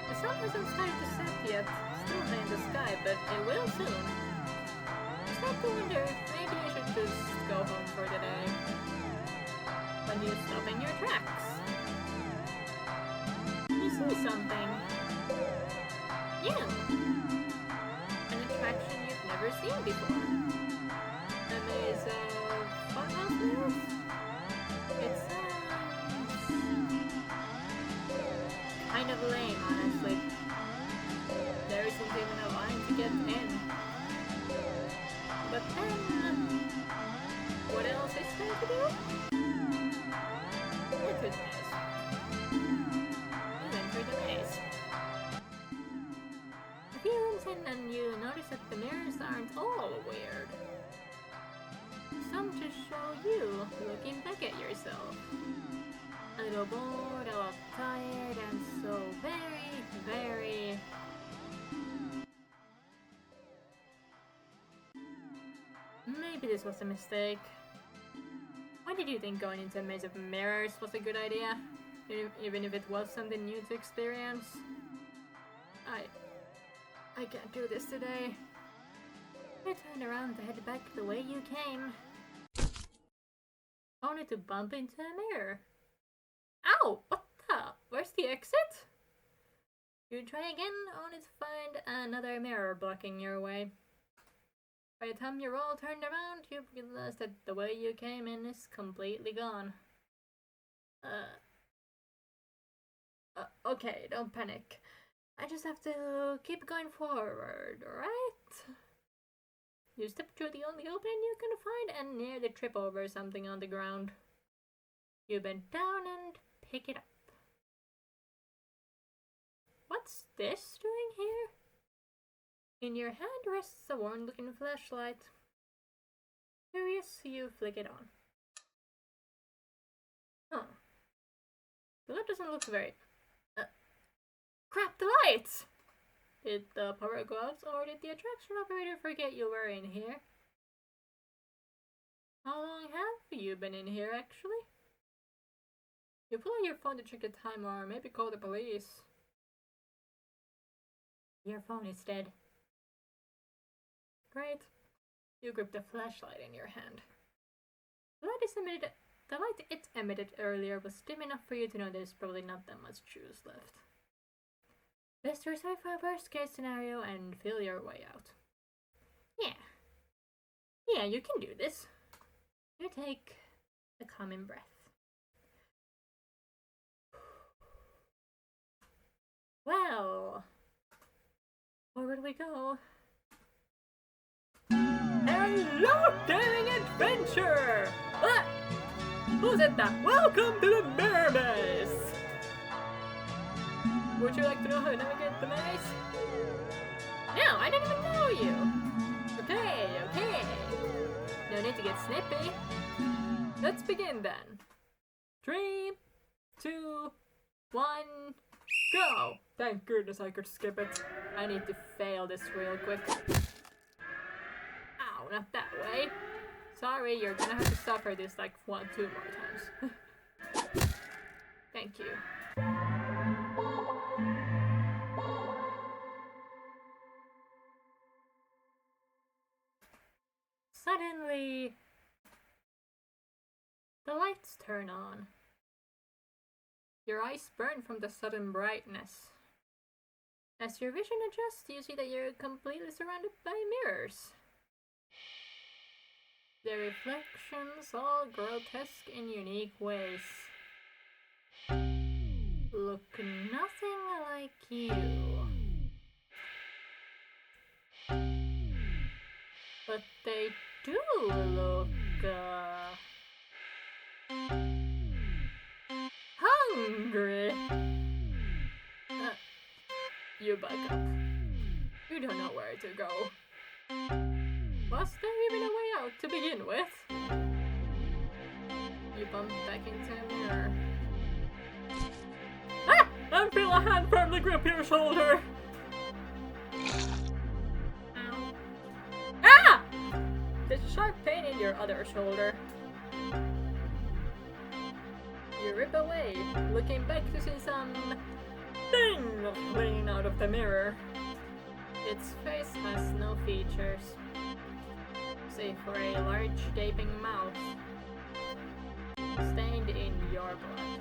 The sun hasn't started to set yet, still high in the sky, but it will soon. You start to wonder if maybe you should just go home for the day. When you stop in your tracks, you see something new. An attraction you've never seen before. A maze of funhouse mirrors? It sounds kind of lame, honestly. There isn't even a line to get in. But then, what else is there to do? Enter the maze. You enter the maze. A few rooms in and you notice that the mirrors aren't all weird. Some just show you looking back at yourself. A little bored, a lot tired, and so very, very Maybe this was a mistake. Why did you think going into a maze of mirrors was a good idea? Even if it was something new to experience? I can't do this today. I turned around to head back the way you came. Only to bump into a mirror. Ow! What the? Where's the exit? You try again, only to find another mirror blocking your way. By the time you're all turned around, you realize that the way you came in is completely gone. Okay, don't panic. I just have to keep going forward, right? You step through the only opening you can find and nearly trip over something on the ground. You bend down and pick it up. What's this doing here? In your hand rests a worn-looking flashlight. Curious, you flick it on. Huh. The light doesn't look very... Crap, the lights! Did the power go out, or did the attraction operator forget you were in here? How long have you been in here, actually? You pull out your phone to check the time, or maybe call the police. Your phone is dead. Great. You grip the flashlight in your hand. The light it emitted earlier was dim enough for you to know there's probably not that much juice left. Best yourself for a worst case scenario and feel your way out. Yeah, you can do this. You take a calming breath. Well, forward we go. Hello, daring adventure! Ah! Who said that? Welcome to the Mirror Maze! Would you like to know how to navigate the maze? No, I don't even know you! Okay. No need to get snippy. Let's begin then. 3, 2, 1, go! Thank goodness I could skip it. I need to fail this real quick. Ow, not that way. Sorry, you're gonna have to suffer this like 2 more times. Thank you. Suddenly, the lights turn on. Your eyes burn from the sudden brightness. As your vision adjusts, you see that you're completely surrounded by mirrors. The reflections, all grotesque in unique ways, look nothing like you. But they do look, hungry. You back up. You don't know where to go. Was there even a way out to begin with? You bump back into a mirror. Ah! I feel a hand firmly grip your shoulder! Ow. Ah! There's a sharp pain in your other shoulder. You rip away, looking back to see some thing fleeing out of the mirror. Its face has no features, save for a large gaping mouth stained in your blood.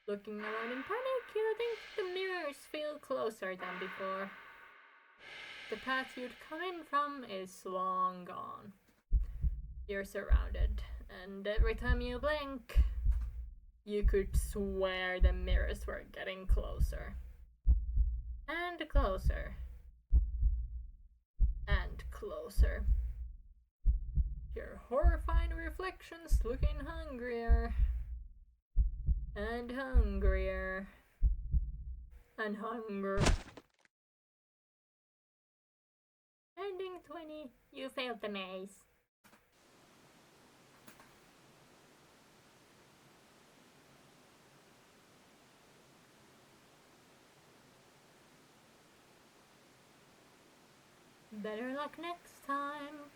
Looking around in panic, you think the mirrors feel closer than before. The path you'd come in from is long gone. You're surrounded, and every time you blink, you could swear the mirrors were getting closer. And closer. And closer. Your horrifying reflections looking hungrier. And hungrier. And hunger. Ending 20. You failed the maze. Better luck next time.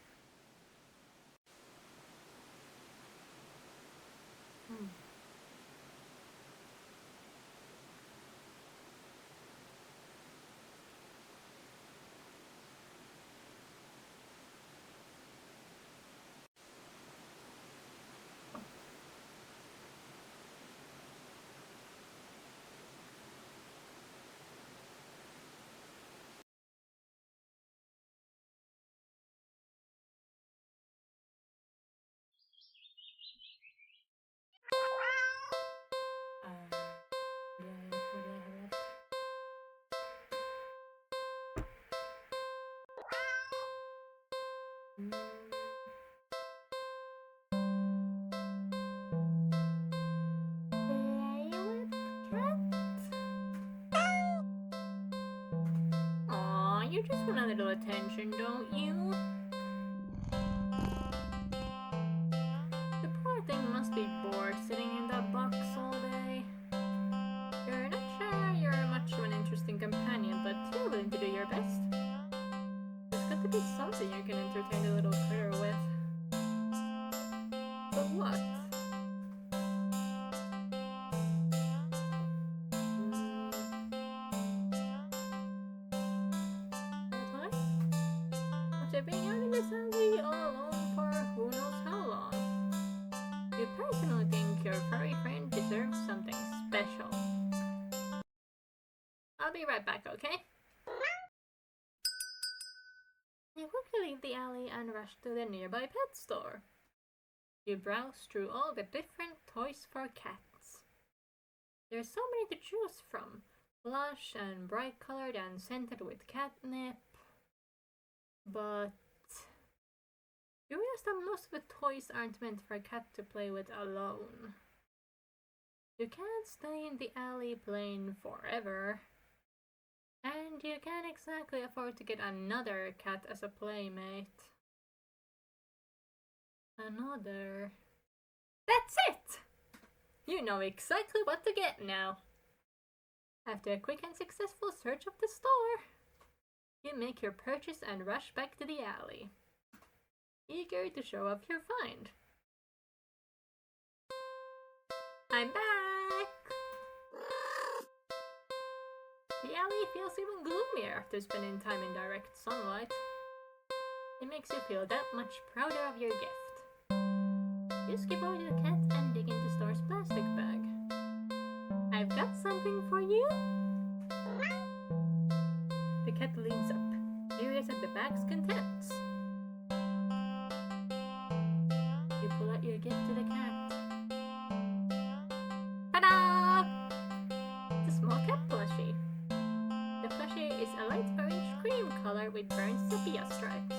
Aw, you just want a little attention, don't you? The poor thing must be bored sitting in that box all day. You're not sure you're much of an interesting companion, but you're willing to do your best. There's got to be something you can entertain the little critter with. But what? What? After being out in this alley all alone for who knows how long, you personally think your furry friend deserves something special. I'll be right back, okay? You quickly leave the alley and rush to the nearby pet store. You browse through all the different toys for cats. There's so many to choose from, plush and bright colored and scented with catnip. But you realize that most of the toys aren't meant for a cat to play with alone. You can't stay in the alley playing forever. And you can't exactly afford to get another cat as a playmate. Another. That's it! You know exactly what to get now. After a quick and successful search of the store, you make your purchase and rush back to the alley, eager to show off your find. I'm back! The alley feels even gloomier after spending time in direct sunlight. It makes you feel that much prouder of your gift. You skip over to the cat and dig into the store's plastic bag. I've got something for you! The cat leans up, curious at the bag's contents. You pull out your gift to the cat. Ta-da! It's a small cat plushie. The plushie is a light orange cream color with burnt sepia stripes,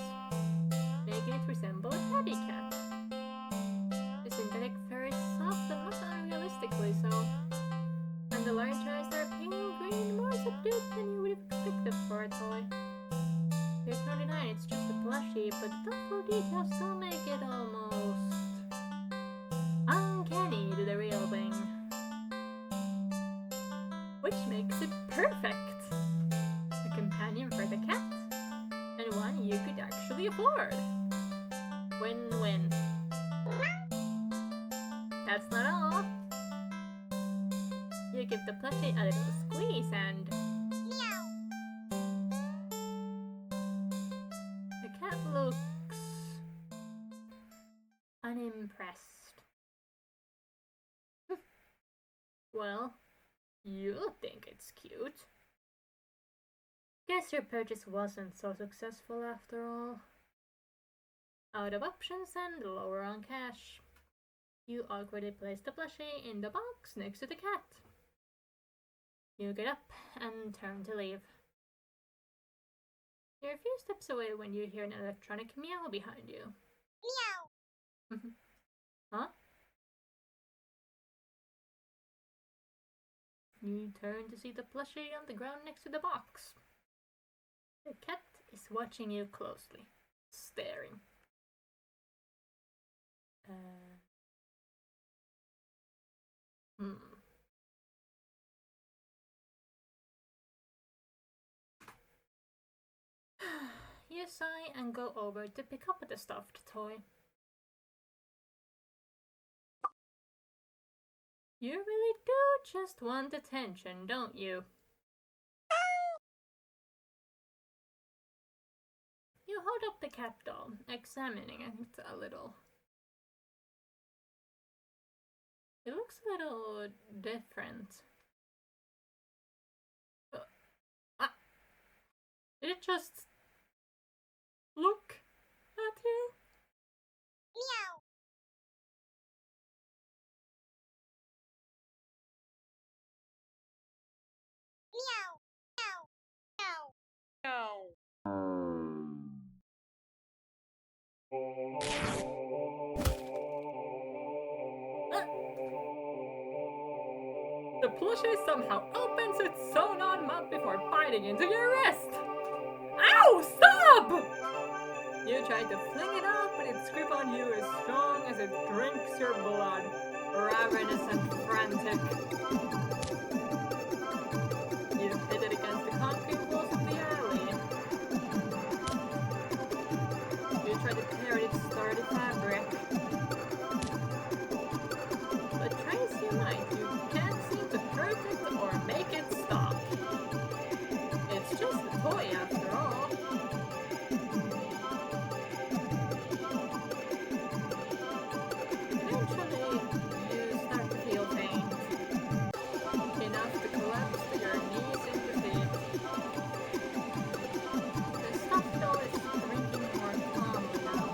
making it resemble a tabby cat. The synthetic fur is soft and not unrealistically so, and the large eyes are pale green, more subdued than you would have expected for a toy. There's no denying it's just a plushie, but the thoughtful details still make it almost uncanny to the real thing. Which makes it perfect! A companion for the cat, and one you could actually afford. Win-win. That's not all. You give the plushie a little squeeze and the cat looks unimpressed. Well, you think it's cute. Guess your purchase wasn't so successful after all. Out of options and lower on cash, you awkwardly place the plushie in the box next to the cat. You get up and turn to leave. You're a few steps away when you hear an electronic meow behind you. Meow! Huh? You turn to see the plushie on the ground next to the box. The cat is watching you closely, staring. You sigh and go over to pick up the stuffed toy. You really do just want attention, don't you? You hold up the cat doll, examining it a little. It looks a little different. Did it just look at you? Meow. Meow. Meow. The plushie somehow opens its sewn-on mouth before biting into your wrist. Ow! Stop! You try to fling it off, but its grip on you is strong as it drinks your blood, ravenous and frantic. You hit it against the concrete walls of the alley. You try to tear its sturdy fabric. But try as you might, you can't seem to hurt it or make it stop. It's just a toy after all. Eventually, you start to feel faint. Enough to collapse to your knees in defeat. The stuffed doll is drinking more calmly now,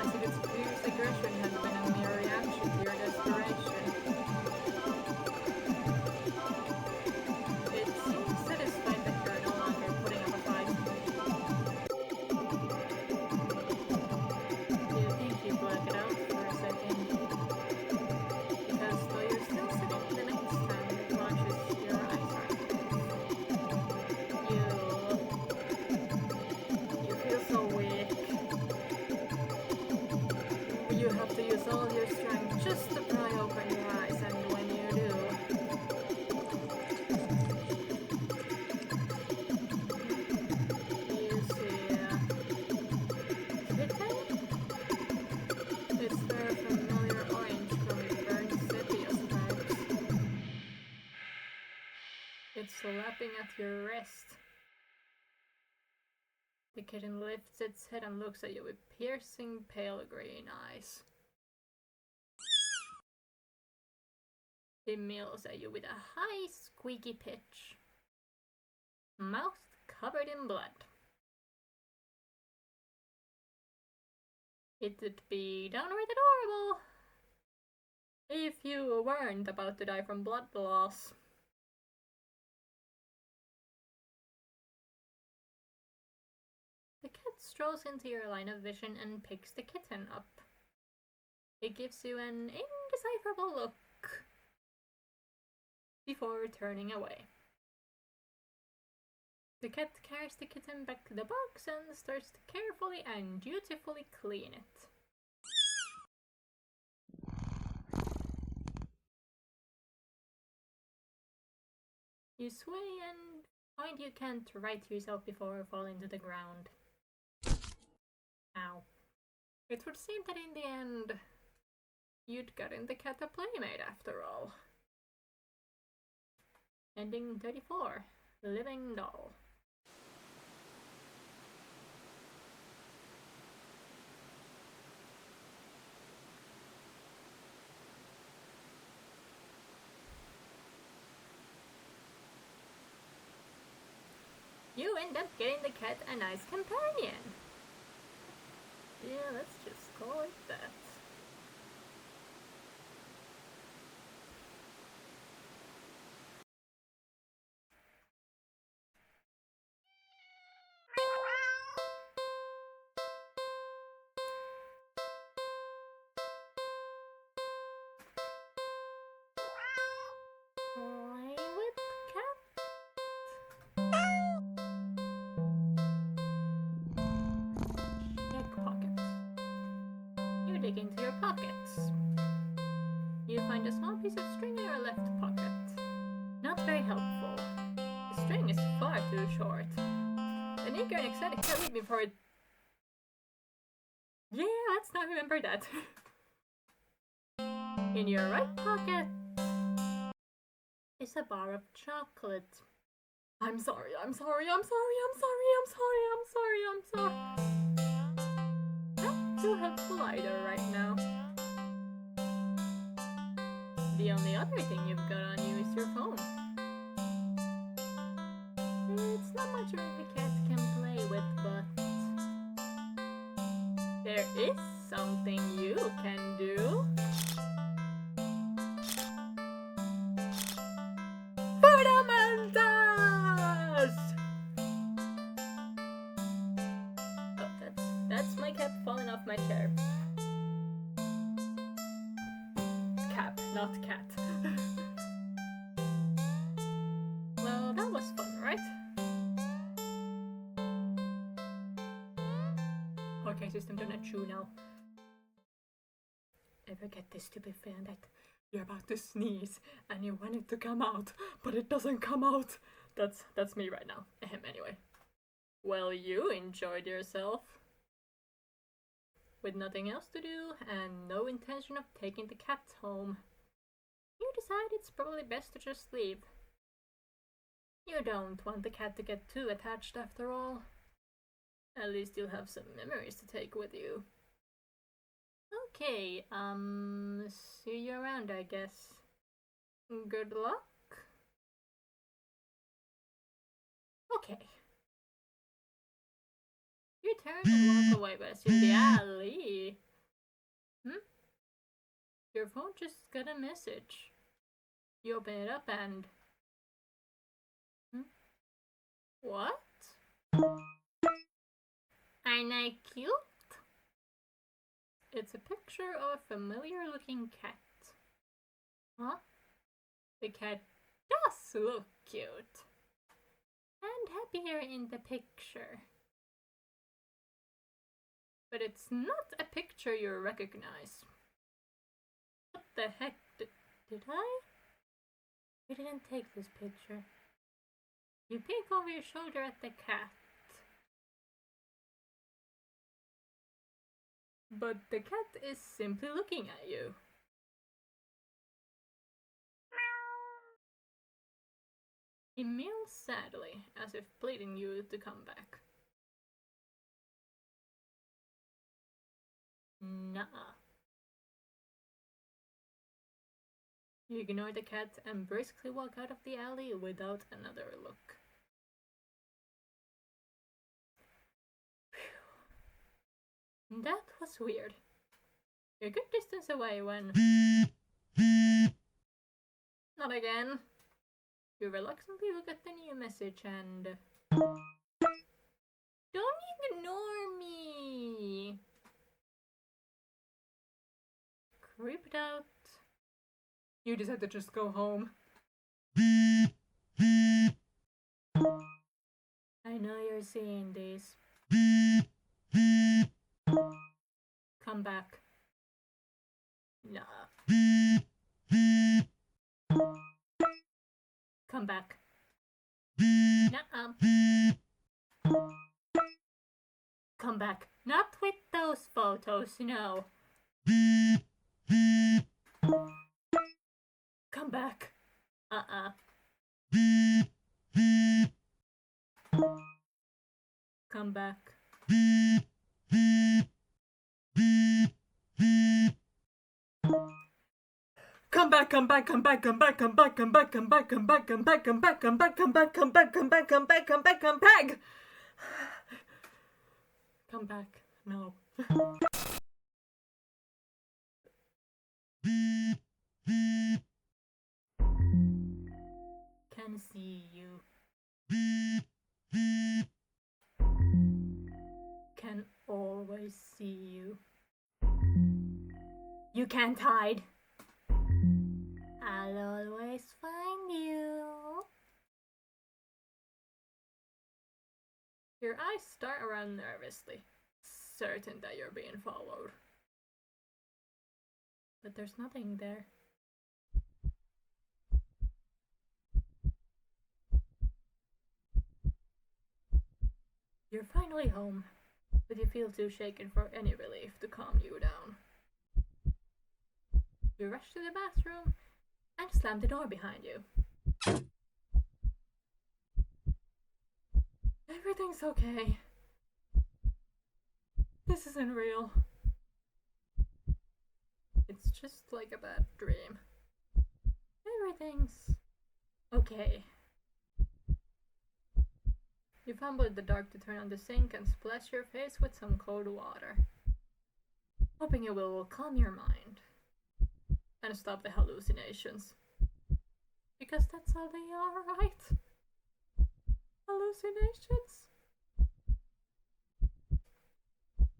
as if its previous aggression had been a mere reaction to your desperation. It seems satisfied that you're no longer putting up a fight. You think you black it out for a second, because though you're still sitting the next time it launches your eyes are You feel so weak. You have to use all your strength just to pry open your eyes, and when you do, you see kitten? It's their familiar orange from its burnt sepia stripes. It's slapping at your wrist. The kitten lifts its head and looks at you with piercing pale green eyes. It mews at you with a high squeaky pitch. Mouth covered in blood. It'd be downright adorable if you weren't about to die from blood loss. The cat strolls into your line of vision and picks the kitten up. It gives you an indecipherable look before turning away. The cat carries the kitten back to the box and starts to carefully and dutifully clean it. You sway and find you can't right yourself before falling to the ground. Ow. It would seem that in the end, you'd gotten the cat a playmate after all. Ending 34. Living Doll. You end up getting the cat a nice companion. Yeah, let's just call it that. Play with cat. Check pockets. You dig into your pockets. You find a small piece of string in your left pocket. Not very helpful. The string is far too short. The eager and excited. Can't wait before it. Yeah, let's not remember that. In your right pocket is a bar of chocolate. I'm sorry, I'm sorry, I'm sorry, I'm sorry, I'm sorry, I'm sorry, I'm sorry. Not too helpful either right now. The only other thing you've got on you is your phone. It's not much of a cat can play with, but there is something you can do. Fundamentas! Oh, that's my cap falling off my chair. Cap, not cat. Well, that was fun, right? Okay, system, do not chew now. Ever get this stupid feeling that you're about to sneeze and you want it to come out, but it doesn't come out? That's me right now. Anyway. Well, you enjoyed yourself. With nothing else to do and no intention of taking the cat home, you decide it's probably best to just leave. You don't want the cat to get too attached after all. At least you'll have some memories to take with you. Okay, see you around, I guess. Good luck? Okay. You turn and walk away, but it's in the alley. Your phone just got a message. You open it up and... What? Aren't I cute? It's a picture of a familiar looking cat. Huh? The cat does look cute. And happier in the picture. But it's not a picture you recognize. What the heck? Did I? You didn't take this picture. You peek over your shoulder at the cat. But the cat is simply looking at you. He meows sadly, as if pleading you to come back. Nuh-uh. You ignore the cat and briskly walk out of the alley without another look. Phew. That was weird. You're a good distance away when... Not again. You reluctantly look at the new message and... Don't ignore me! Creeped out. You decide to just go home. I know you're seeing this. Come back. Nah. Come back. Nuh-uh. Come back. Not with those photos, no. Come back. Come back. Come back, come back, come back, come back, come back, come back, come back, come back, come back, come back, come back, come back, come back, come back, come back, come back, come back. Come back. No. Can see you. Can always see you. You can't hide. I'll always find you. Your eyes start around nervously, certain that you're being followed. But there's nothing there. You're finally home, but you feel too shaken for any relief to calm you down. You rush to the bathroom and slam the door behind you. Everything's okay. This isn't real. It's just like a bad dream. Everything's okay. You fumble in the dark to turn on the sink and splash your face with some cold water, hoping it will calm your mind and stop the hallucinations. Because that's all they are, right? Hallucinations?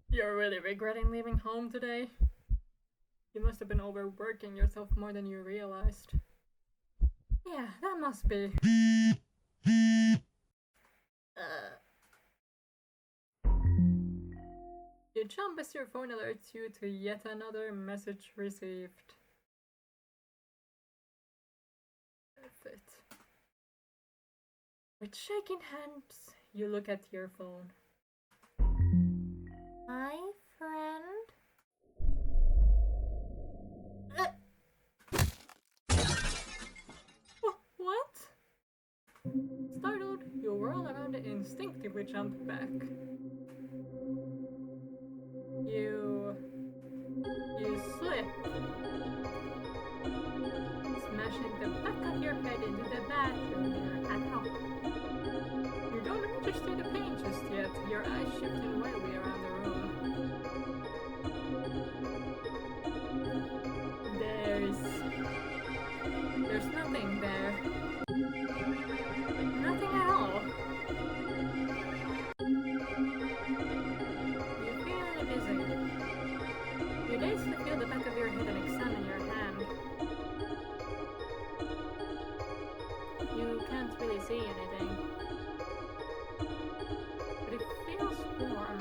You're really regretting leaving home today? You must have been overworking yourself more than you realized. Yeah, that must be. You jump as your phone alerts you to yet another message received. Perfect. With shaking hands, you look at your phone. Hi, friend. What? Startled, you whirl around and instinctively jump back. You slip, smashing the back of your head into the bathroom mirror at home. You don't register the pain just yet, your eyes shifting wildly around the room. There's nothing there. Nothing at all. You feel dizzy. You daze to feel the back of your head and examine your hand. You can't really see anything. But it feels warm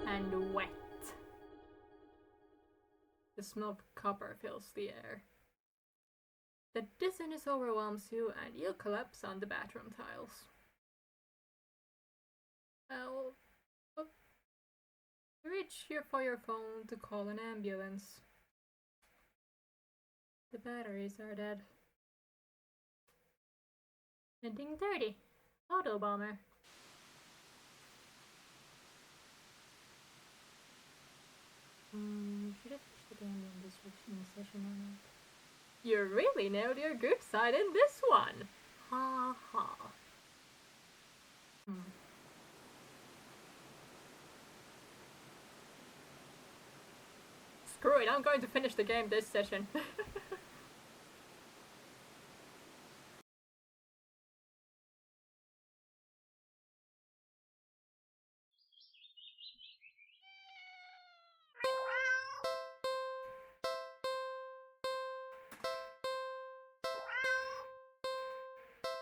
and wet. The smell of copper fills the air. The dizziness overwhelms you and you collapse on the bathroom tiles. You reach here for your phone to call an ambulance. The batteries are dead. Ending 30. Auto bomber. Should I finish the game in this session or not? You really nailed your good side in this one! Ha ha. Screw it, I'm going to finish the game this session.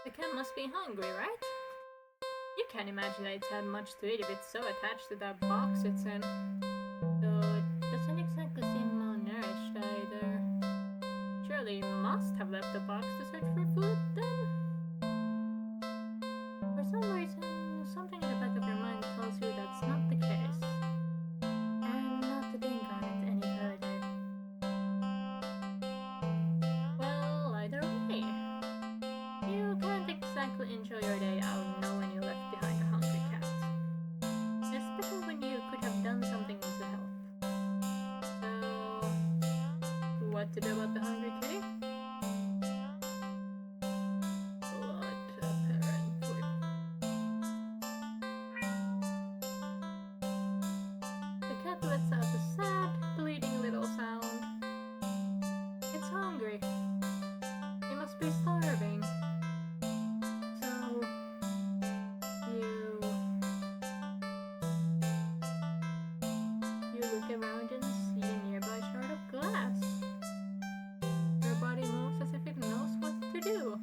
The cat must be hungry, right? You can't imagine that it's had much to eat if it's so attached to that box it's in. Though it doesn't exactly seem malnourished either. Surely it must have left the box to search for food then? For some reason, something in the back of your mind tells you that's not the case. And not to think on it any further. Well, either way. You can't exactly enjoy your day out knowing you left behind a hungry cat. Especially when you could have done something to help. So, what to do about the hungry kitty? Blood, apparently. The cat lets out a sad, bleeding little sound. It's hungry. It must be starving. So, you look around and see a nearby shard of glass. Your body moves as if it knows what to do.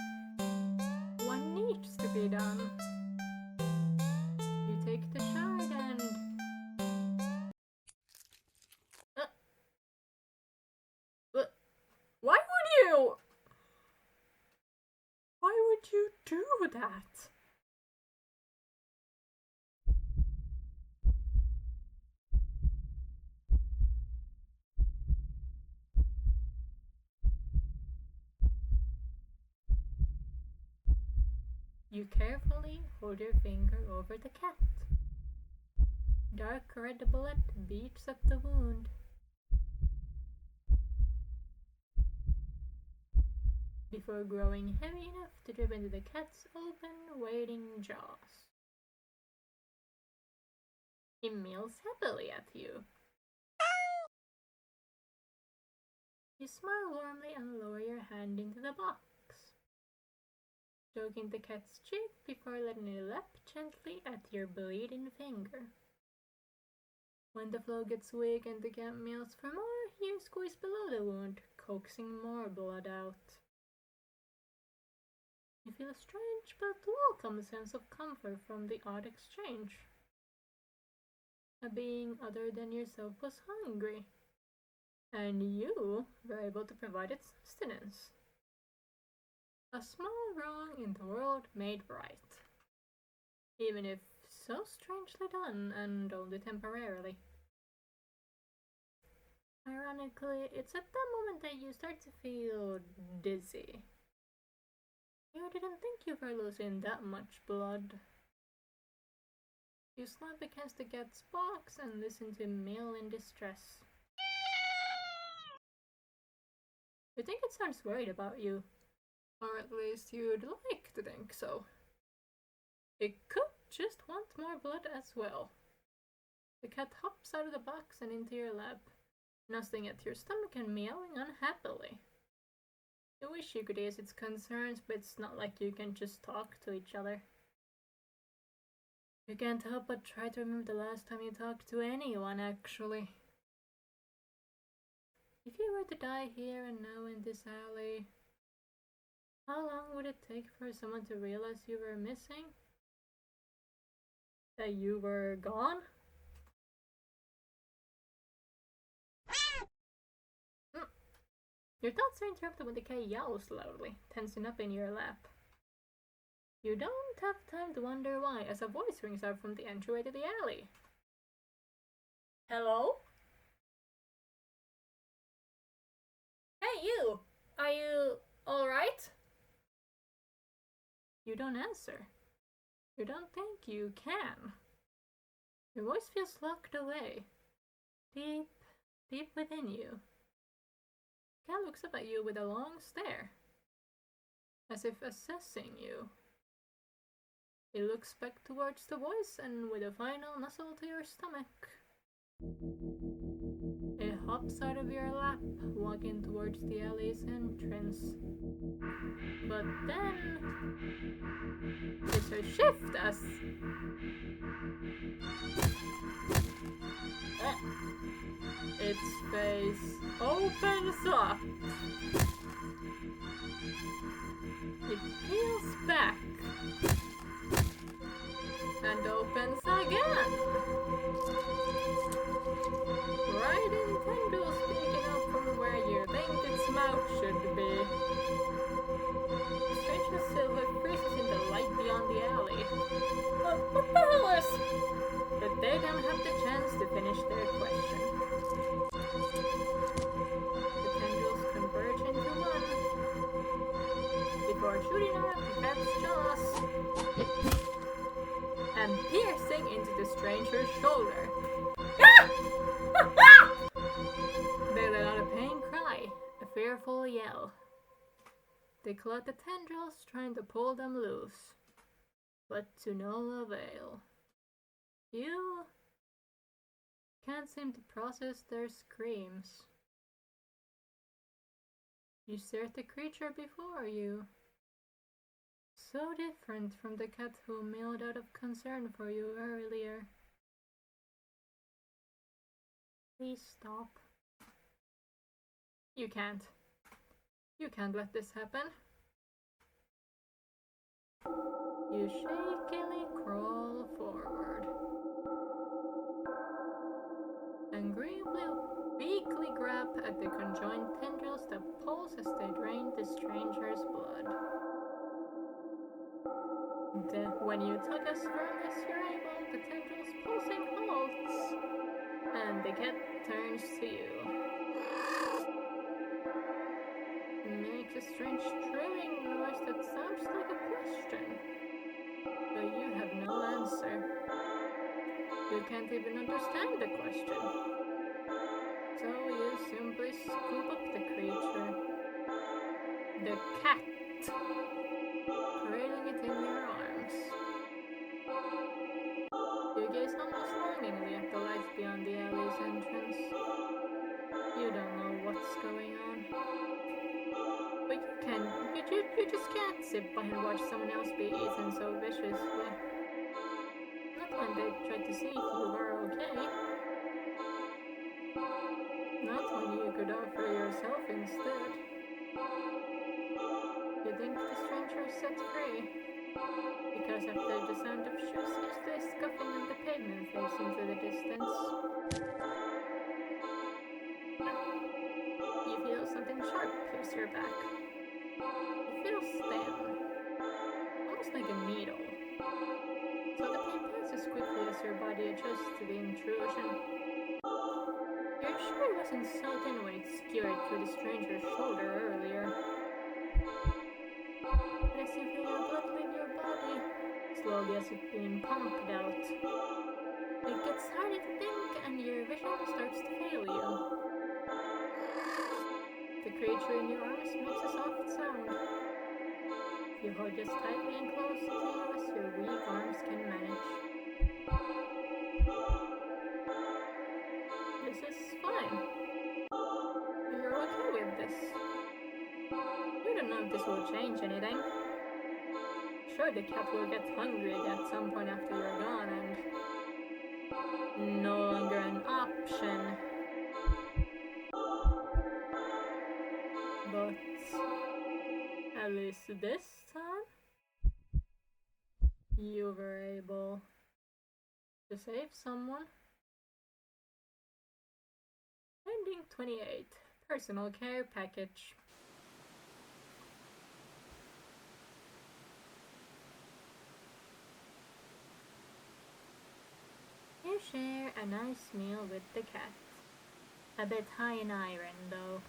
What needs to be done? You take the shard and... Why would you? Why would you do that? You carefully hold your finger over the cat. Dark red blood beats up the wound. Before growing heavy enough to drip into the cat's open, waiting jaws. He meows happily at you. You smile warmly and lower your hand into the box, stroking the cat's cheek before letting it lap gently at your bleeding finger. When the flow gets weak and the cat meows for more, you squeeze below the wound, coaxing more blood out. You feel a strange but welcome sense of comfort from the odd exchange. A being other than yourself was hungry, and you were able to provide its sustenance. A small wrong in the world made right, even if so strangely done and only temporarily. Ironically, it's at that moment that you start to feel dizzy. You didn't think you were losing that much blood. You slump against the cat's box and listen to him meow in distress. You think it sounds worried about you, or at least you'd like to think so. It could just want more blood as well. The cat hops out of the box and into your lap, nuzzling at your stomach and meowing unhappily. You wish you could ease its concerns, but it's not like you can just talk to each other. You can't help but try to remember the last time you talked to anyone, actually. If you were to die here and now in this alley, how long would it take for someone to realize you were missing? That you were gone? Your thoughts are interrupted when the cat yowls loudly, tensing up in your lap. You don't have time to wonder why, as a voice rings out from the entryway to the alley. Hello? Hey, you! Are you alright? You don't answer. You don't think you can. Your voice feels locked away, deep, deep within you. The cat looks up at you with a long stare, as if assessing you. It looks back towards the voice and with a final nuzzle to your stomach. It hops out of your lap, walking towards the alley's entrance. But then it's a shift as its face opens up. It peels back and opens again. Right in tendrils peeking out from where you think its mouth should be. Strange silver freezes in the light beyond the alley. What the hell is? But they don't have the chance to finish their question. The tendrils converge into one before shooting out the cat's jaws and piercing into the stranger's shoulder. They let out a pain cry, a fearful yell. They clawed the tendrils, trying to pull them loose, but to no avail. You can't seem to process their screams. You stare at the creature before you, so different from the cat who meowed out of concern for you earlier. Please stop. You can't. You can't let this happen. You shakily crawl forward and weakly grab at the conjoined tendrils that pulse as they drain the stranger's blood. When you tug as firm as you're able, the tendrils pulsing halts, and the cat turns to you. It makes a strange trilling noise that sounds like a question. but you have no answer. You can't even understand the question. So you simply scoop up the creature. The cat. Cradling it in your arms. You gaze almost longingly at the light beyond the alley's entrance. You don't know what's going on. But you just can't sit by and watch someone else be eaten so viciously. Not when they try to see if you are okay. Not when you could offer yourself instead. You think the stranger is set free. Because after the sound of shoes hastily scuffing on the pavement fades into the distance. You feel something sharp pierce your back. It feels thin. Almost like a needle. So the pain passes quickly as your body adjusts to the intrusion. You're sure it wasn't so thin when it skewered through the stranger's shoulder earlier. But as you feel your blood leave your body, slowly as if being pumped out, it gets harder to think and your vision starts to fail you. The creature in your arms makes a soft sound. You hold just tightly and close to you as your weak arms can manage. This is fine. You're okay with this. You don't know if this will change anything. Sure, the cat will get hungry at some point after you're gone and no longer an option. But at least this time, you were able to save someone. Ending 28. Personal care package. You share a nice meal with the cat. A bit high in iron, though.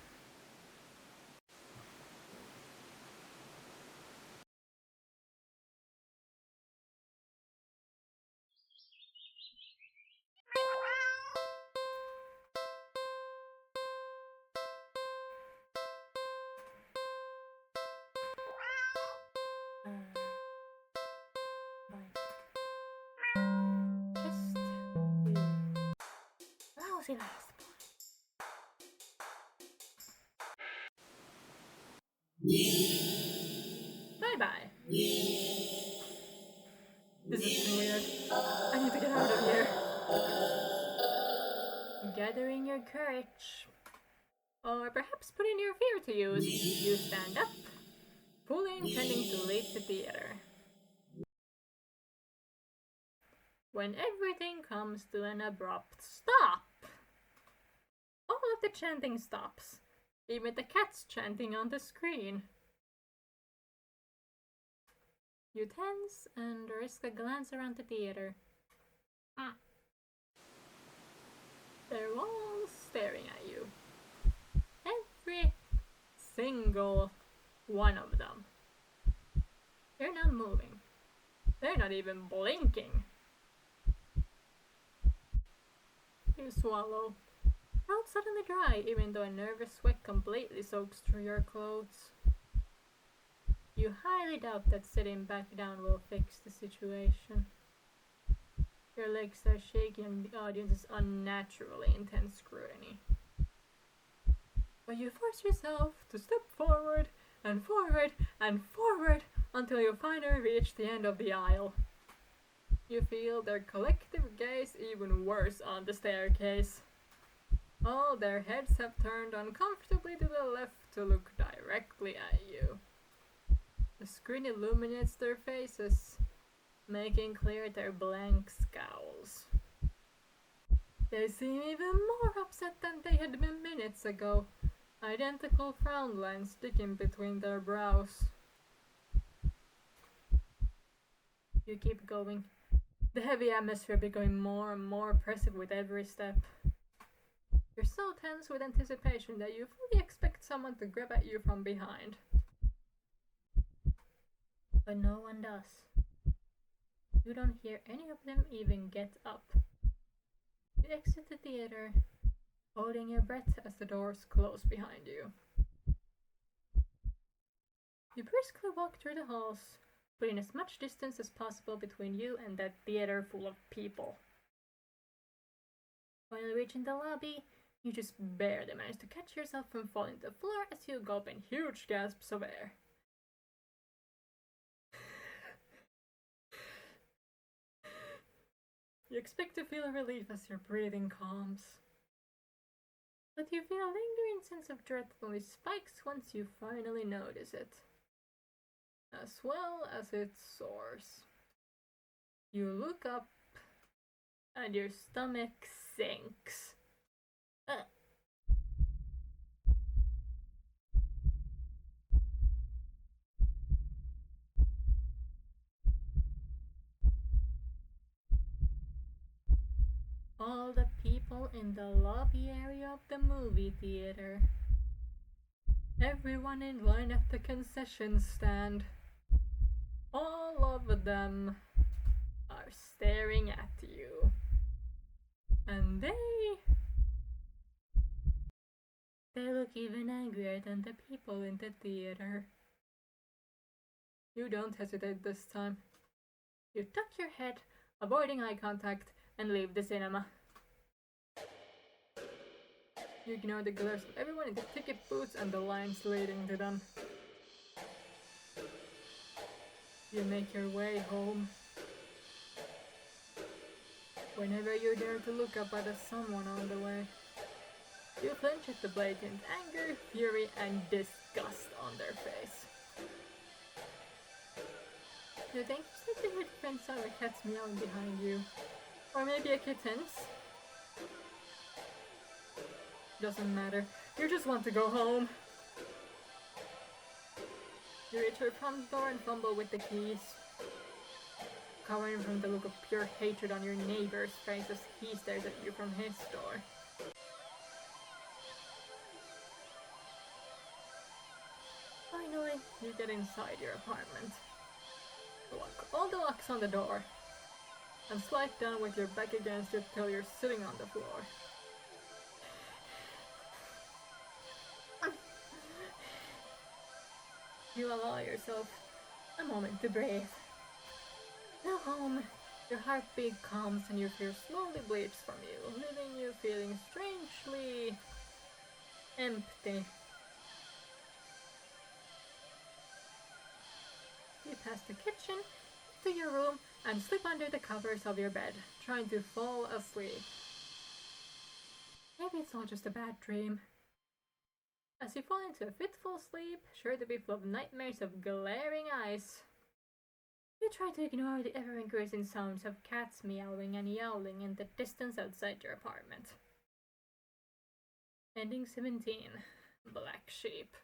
Just you. Lousy last boy. Bye-bye. This is too weird. I need to get out of here. Gathering your courage. Or perhaps putting your fear to use. You stand up, fully intending to leave the theater. When everything comes to an abrupt stop. All of the chanting stops. Even the cat's chanting on the screen. You tense and risk a glance around the theater. They're all staring at you. Every single one of them. They're not moving. They're not even blinking. You swallow. Throat suddenly dry, even though a nervous sweat completely soaks through your clothes. You highly doubt that sitting back down will fix the situation. Your legs are shaky and the audience is unnaturally intense scrutiny. But you force yourself to step forward and forward and forward until you finally reach the end of the aisle. You feel their collective gaze even worse on the staircase. All their heads have turned uncomfortably to the left to look directly at you. The screen illuminates their faces, making clear their blank scowls. They seem even more upset than they had been minutes ago, identical frown lines sticking between their brows. You keep going, the heavy atmosphere becoming more and more oppressive with every step. You're so tense with anticipation that you fully expect someone to grab at you from behind. But no one does. You don't hear any of them even get up. You exit the theater, holding your breath as the doors close behind you. You briskly walk through the halls, putting as much distance as possible between you and that theater full of people. Finally reaching the lobby, you just barely manage to catch yourself from falling to the floor as you gulp in huge gasps of air. You expect to feel relief as your breathing calms. But you feel a lingering sense of dread that only spikes once you finally notice it, as well as its source. You look up, and your stomach sinks. All the people in the lobby area of the movie theater. Everyone in line at the concession stand. All of them are staring at you. And they look even angrier than the people in the theater. You don't hesitate this time. You tuck your head, avoiding eye contact, and leave the cinema. You ignore the glares of everyone in the ticket booths and the lines leading to them. You make your way home. Whenever you dare to look up at someone on the way, you flinch at the blatant anger, fury, and disgust on their face. You think you said the friend saw a cat's meowing behind you. Or maybe a kitten's. Doesn't matter. You just want to go home. You reach your front door and fumble with the keys, cowering from the look of pure hatred on your neighbor's face as he stares at you from his door. Finally, you get inside your apartment. Lock all the locks on the door, and slide down with your back against it till you're sitting on the floor. You allow yourself a moment to breathe. Now home, your heartbeat calms and your fear slowly bleeds from you, leaving you feeling strangely empty. You pass the kitchen to your room and slip under the covers of your bed, trying to fall asleep. Maybe it's all just a bad dream. As you fall into a fitful sleep, sure to be full of nightmares of glaring eyes, you try to ignore the ever-increasing sounds of cats meowing and yowling in the distance outside your apartment. Ending 17. Black Sheep.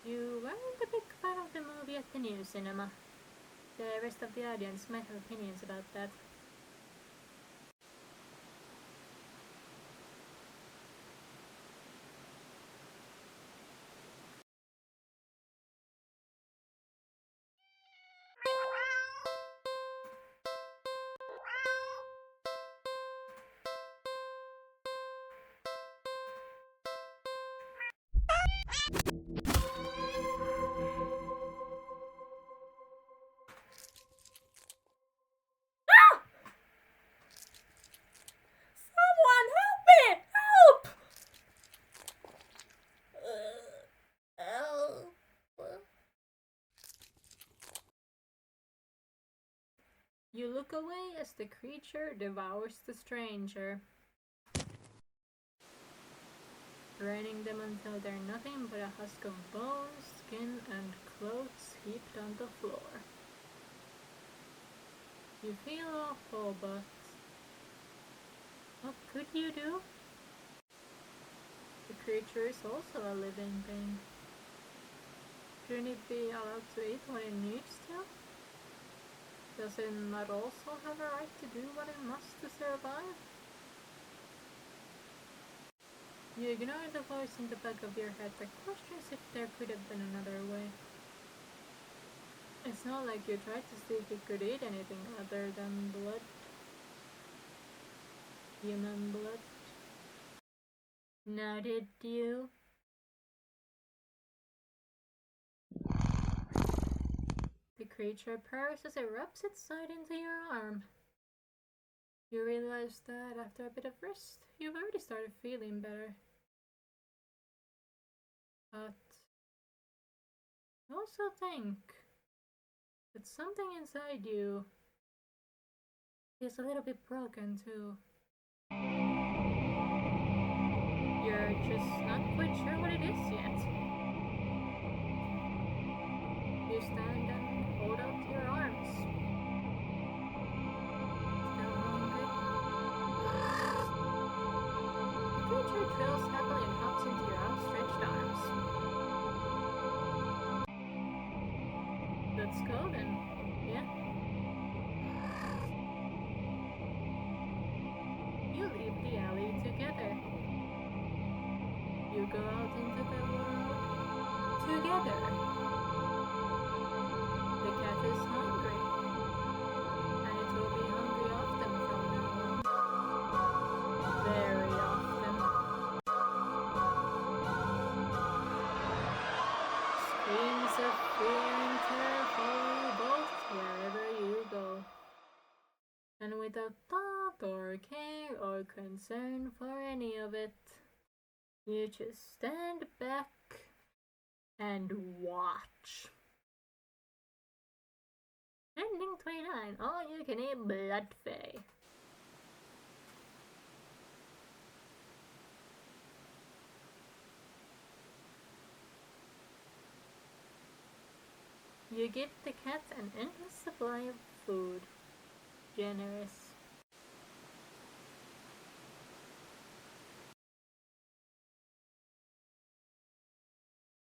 You weren't a big fan of the movie at the new cinema. The rest of the audience might have opinions about that. Someone help me! Help! You look away as the creature devours the stranger, draining them until they're nothing but a husk of bones, skin, and clothes heaped on the floor. You feel awful, but what could you do? The creature is also a living thing. Shouldn't it be allowed to eat what it needs to? Does it not also have a right to do what it must to survive? You ignore the voice in the back of your head that questions if there could have been another way. It's not like you tried to see if you could eat anything other than blood. Human blood. Now did you? The creature purrs as it rubs its side into your arm. You realize that after a bit of rest, you've already started feeling better. But you also think that something inside you is a little bit broken too. You're just not quite sure what it is yet. You stand and hold out your arms. Still hungry? The creature trills happily and hops into your outstretched arms. Let's go then, yeah? You leave the alley together. You go out into the world together. The cat is hungry, and it will be hungry often from now on. Very often. Screams of fear and terror follow you both wherever you go. And without thought or care or concern for any of it, you just stand back and watch. Ending 29, all you can eat blood fay. You give the cat an endless supply of food. Generous.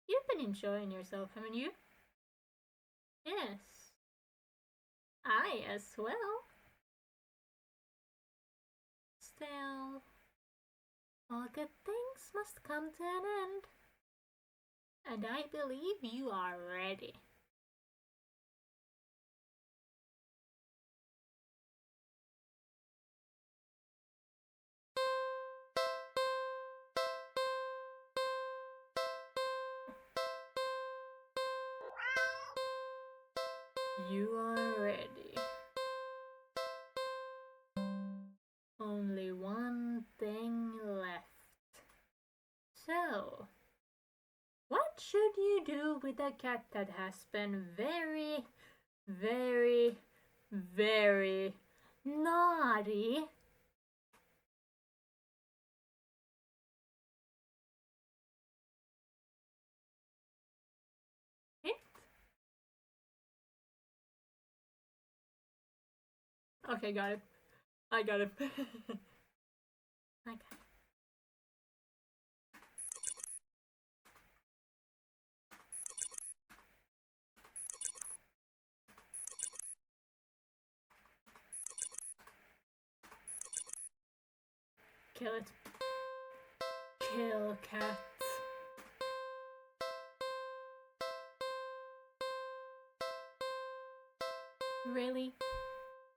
You've been enjoying yourself, haven't you? Yes. I as well. Still, all good things must come to an end. And I believe you are ready. You are ready. Only one thing left. So, what should you do with a cat that has been very, very, very naughty? Hint? Okay, got it. I got it. Okay. Kill it. Kill cats. Really?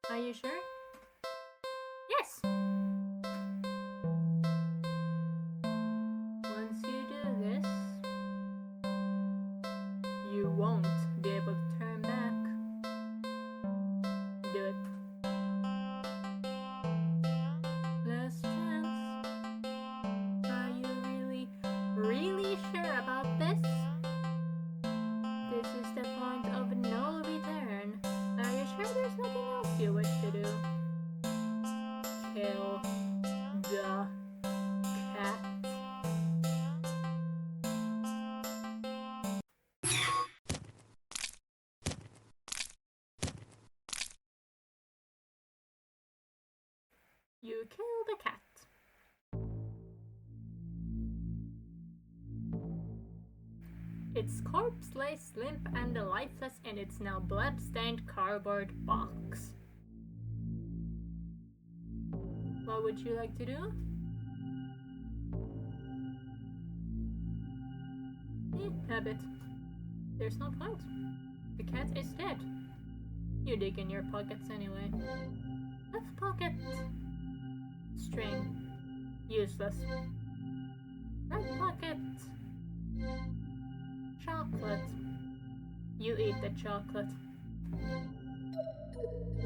Are you sure? Yes! Once you do this, you won't be able to turn back. Do it. Last chance. Are you really, really sure about this? This is the point of no return. Are you sure there's nothing else you wish to do? Kill the cat. You kill the cat. Its corpse lays limp and lifeless in its now blood-stained cardboard box. What would you like to do? Habit. There's no point. The cat is dead. You dig in your pockets anyway. Left pocket. String. Useless. Right pocket. Chocolate. You eat the chocolate.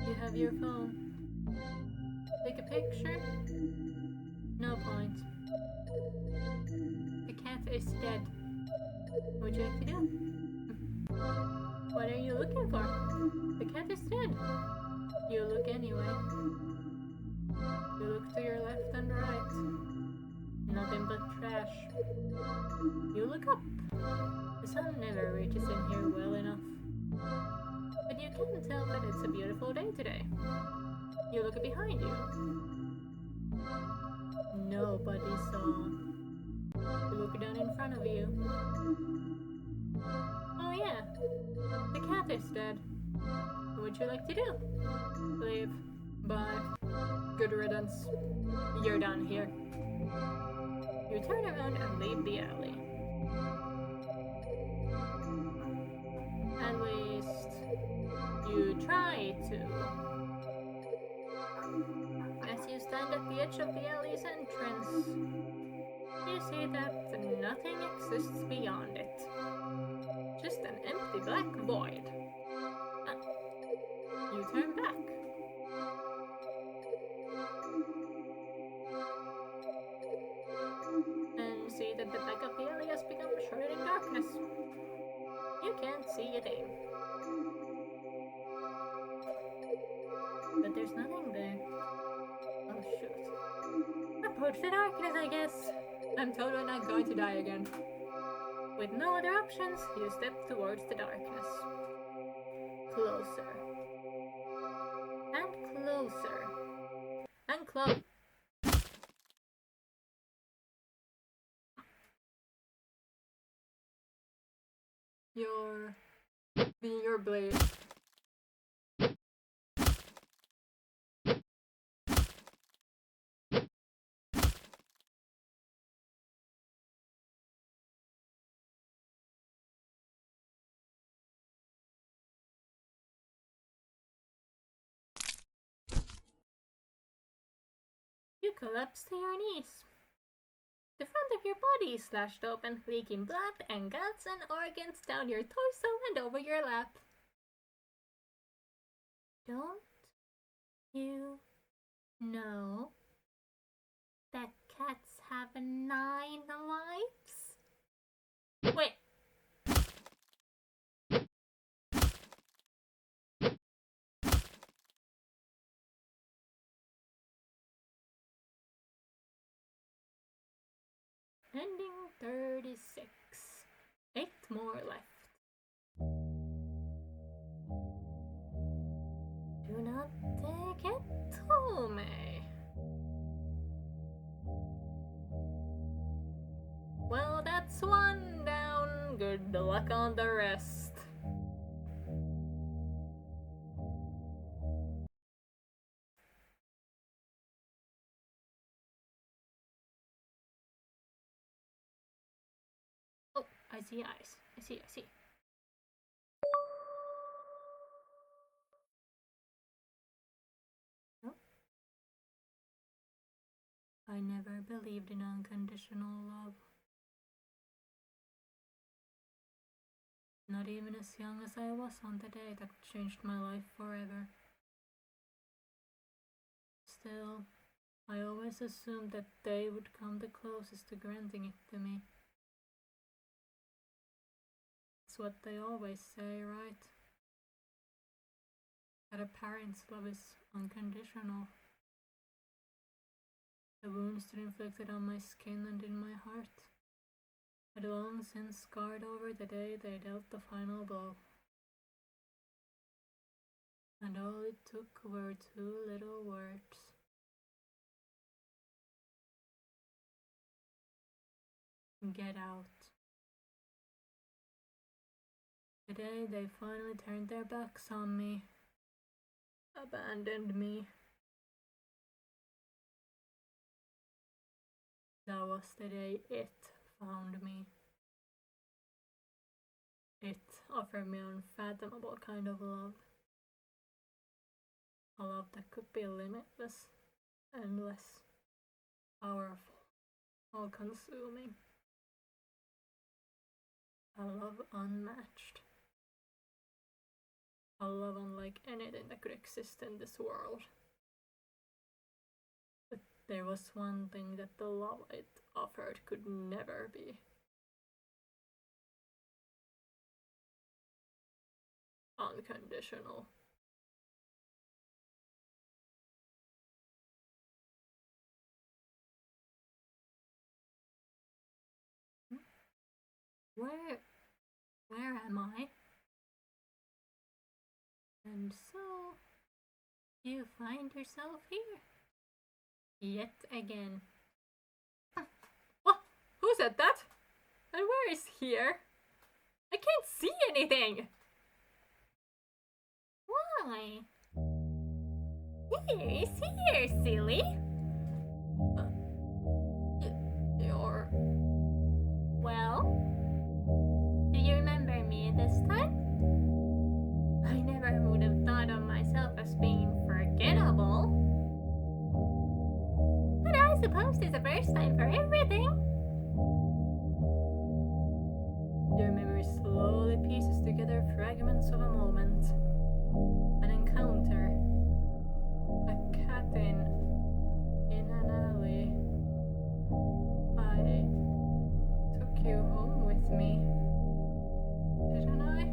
You have your phone. Take a picture. No point. The cat is dead. What would you like to do? What are you looking for? The cat is dead. You look anyway. You look to your left and right. Nothing but trash. You look up. The sun never reaches in here well enough. But you can tell that it's a beautiful day today. You look behind you. Nobody saw. You look down in front of you. Oh yeah, the cat is dead. What would you like to do? Leave. Bye. Good riddance. You're done here. You turn around and leave the alley. At least, you try to. As you stand at the edge of the alley's entrance, you see that nothing exists beyond it. Just an empty black void. You turn back. And see that the back of the alley has become shrouded in darkness. You can't see a thing. But there's nothing there. Oh shoot. Approach the darkness, I guess. I'm totally not going to die again. With no other options, you step towards the darkness. Closer. And closer. And close. Your blade. You collapse to your knees. The front of your body is slashed open, leaking blood and guts and organs down your torso and over your lap. Don't you know that cats have 9 lives? Wait. Ending 36. 8 more left. Do not take it to me. Well, that's one down. Good luck on the rest. Oh, I see eyes. I see. No. I never believed in unconditional love. Not even as young as I was on the day that changed my life forever. Still, I always assumed that they would come the closest to granting it to me. It's what they always say, right? That a parent's love is unconditional. The wounds that inflicted on my skin and in my heart had long since scarred over the day they dealt the final blow. And all it took were 2 little words. Get out. The day they finally turned their backs on me, abandoned me. That was the day it found me. offer me an unfathomable kind of love. A love that could be limitless, endless, powerful, all-consuming. A love unmatched. A love unlike anything that could exist in this world. But there was one thing that the love it offered could never be. Unconditional. Where am I? And so, you find yourself here. Yet again. What? Who said that? And where is here? I can't see anything! Why? Here is here, silly. You're... Well, do you remember me this time? I never would have thought of myself as being forgettable. But I suppose there's a first time for everything. Your memory slowly pieces together fragments of a moment. An encounter. A cat in an alley. I took you home with me. Didn't I?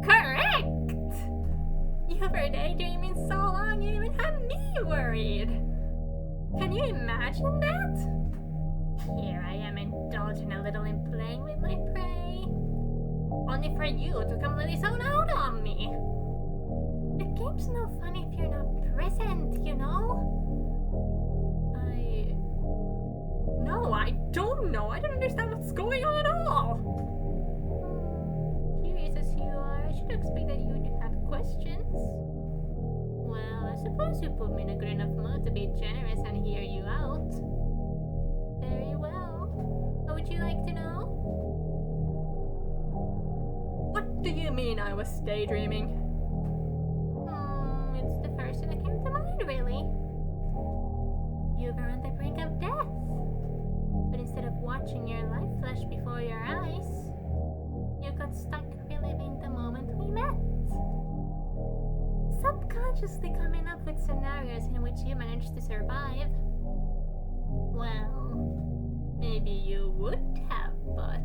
Correct! You were daydreaming so long you even had me worried. Can you imagine that? Here I am indulging a little in playing with my prey. Only for you to completely zone out on me. The game's no fun if you're not present, you know? No, I don't know. I don't understand what's going on at all. Curious as you are, I should expect that you would have questions. Well, I suppose you put me in a good enough mood to be generous and hear you out. Very well. What would you like to know? What do you mean I was daydreaming? It's the first thing that came to mind, really. You were on the brink of death. But instead of watching your life flash before your eyes, you got stuck reliving the moment we met. Subconsciously coming up with scenarios in which you managed to survive. Well, maybe you would have, but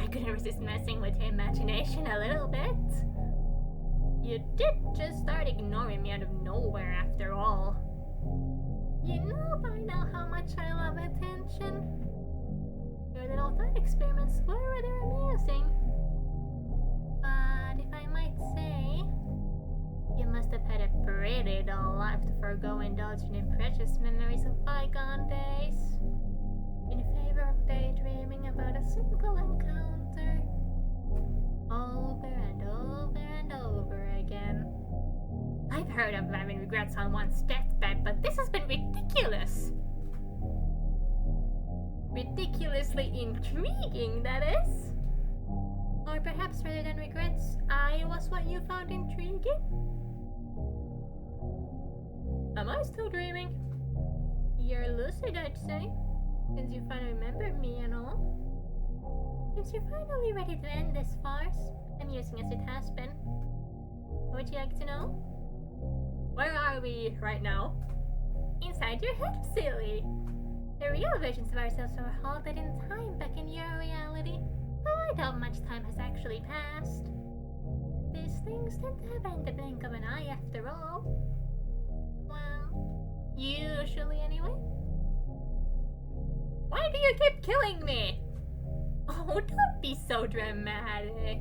I couldn't resist messing with your imagination a little bit. You did just start ignoring me out of nowhere after all. You know by now how much I love attention. Your little thought experiments were rather amusing. But if I might say, you must have had a pretty dull life to forgo indulging in precious memories of bygone days, in favor of daydreaming about a simple encounter, over and over and over again. I've heard of having regrets on one's deathbed, but this has been ridiculous. Ridiculously intriguing, that is. Or perhaps rather than regrets, I was what you found intriguing? Am I still dreaming? You're lucid, I'd say, since you finally remembered me and all. Since you're finally ready to end this farce, amusing as it has been, would you like to know? Where are we right now? Inside your head, silly! The real versions of ourselves are halted in time back in your reality, though I doubt much time has actually passed. These things tend to happen in the blink of an eye after all. Well, usually anyway. Why do you keep killing me? Oh, don't be so dramatic.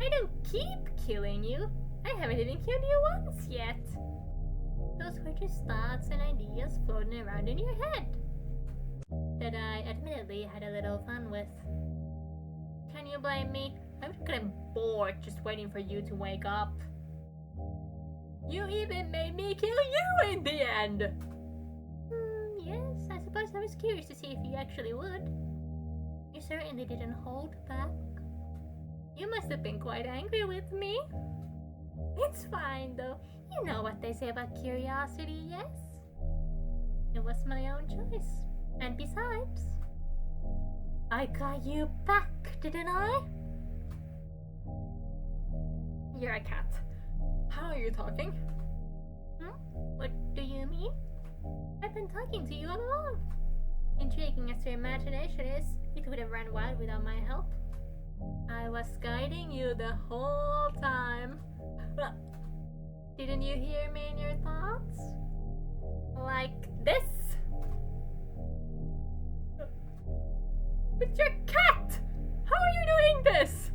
I don't keep killing you. I haven't even killed you once yet. Those were just thoughts and ideas floating around in your head that I admittedly had a little fun with. Can you blame me? I was getting bored just waiting for you to wake up. You even made me kill you in the end! Yes, I suppose I was curious to see if you actually would. You certainly didn't hold back. You must have been quite angry with me. It's fine though. You know what they say about curiosity, yes? It was my own choice. And besides, I got you back, didn't I? You're a cat. How are you talking? What do you mean? I've been talking to you all along. Intriguing as your imagination is, it would have run wild without my help. I was guiding you the whole time. Didn't you hear me in your thoughts? Like this? But you're a cat! How are you doing this?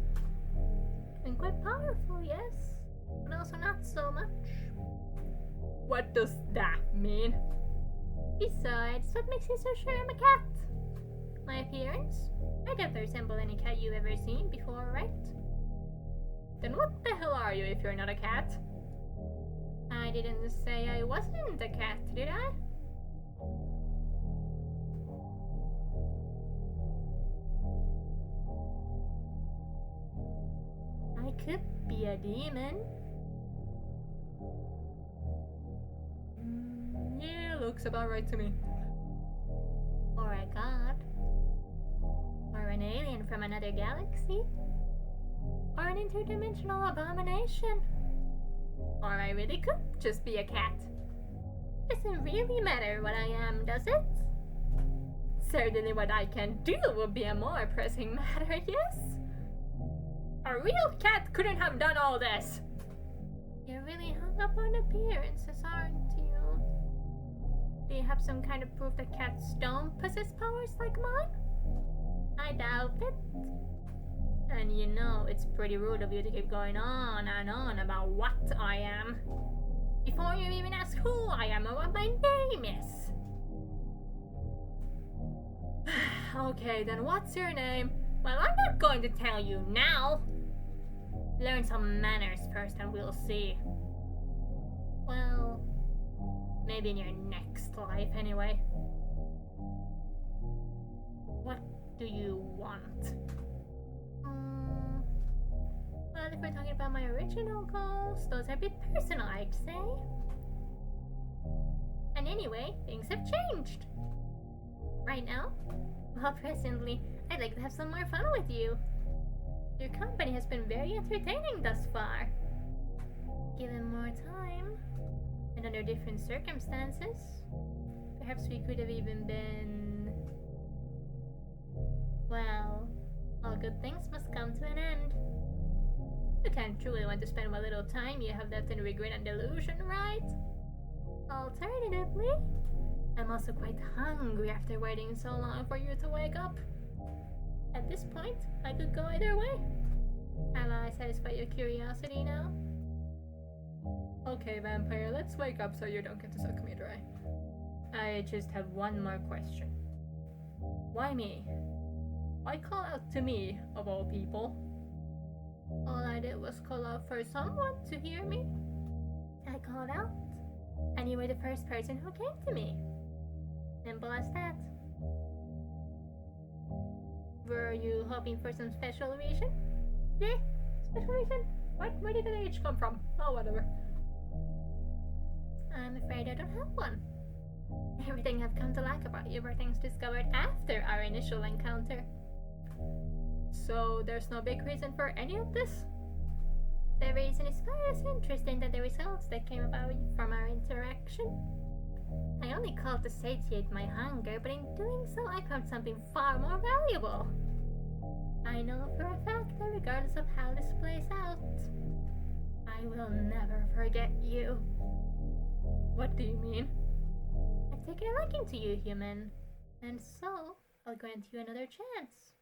And quite powerful, yes, but also not so much. What does that mean? Besides, what makes you so sure I'm a cat? My appearance? I don't resemble any cat you've ever seen before, right? Then what the hell are you if you're not a cat? I didn't say I wasn't a cat, did I? I could be a demon. Yeah, looks about right to me. Or a god. Or an alien from another galaxy. Or an interdimensional abomination. Or I really could just be a cat. Doesn't really matter what I am, does it? Certainly what I can do would be a more pressing matter, yes? A real cat couldn't have done all this. You're really hung up on appearances, aren't you? Do you have some kind of proof that cats don't possess powers like mine? I doubt it. And you know, it's pretty rude of you to keep going on and on about what I am, before you even ask who I am or what my name is. Okay, then what's your name? Well, I'm not going to tell you now. Learn some manners first and we'll see. Well, maybe in your next life anyway. What do you want? Well, if we're talking about my original goals, those are a bit personal, I'd say. And anyway, things have changed. Right now, well, presently, I'd like to have some more fun with you. Your company has been very entertaining thus far. Given more time, and under different circumstances, perhaps we could have even been... Well, all good things must come to an end. You can't truly want to spend what little time you have left in regret and delusion, right? Alternatively, I'm also quite hungry after waiting so long for you to wake up. At this point, I could go either way. Have I satisfied your curiosity now? Okay, vampire, let's wake up so you don't get to suck me dry. I just have one more question. Why me? Why call out to me, of all people? All I did was call out for someone to hear me. I called out, and you were the first person who came to me. Simple as that. Were you hoping for some special reason? Yeah, special reason? What? Where did the age come from? Oh, whatever. I'm afraid I don't have one. Everything I've come to like about you were things discovered after our initial encounter. So there's no big reason for any of this? The reason is quite as interesting than the results that came about from our interaction. I only called to satiate my hunger, but in doing so I found something far more valuable. I know for a fact that regardless of how this plays out, I will never forget you. What do you mean? I've taken a liking to you, human, and so I'll grant you another chance.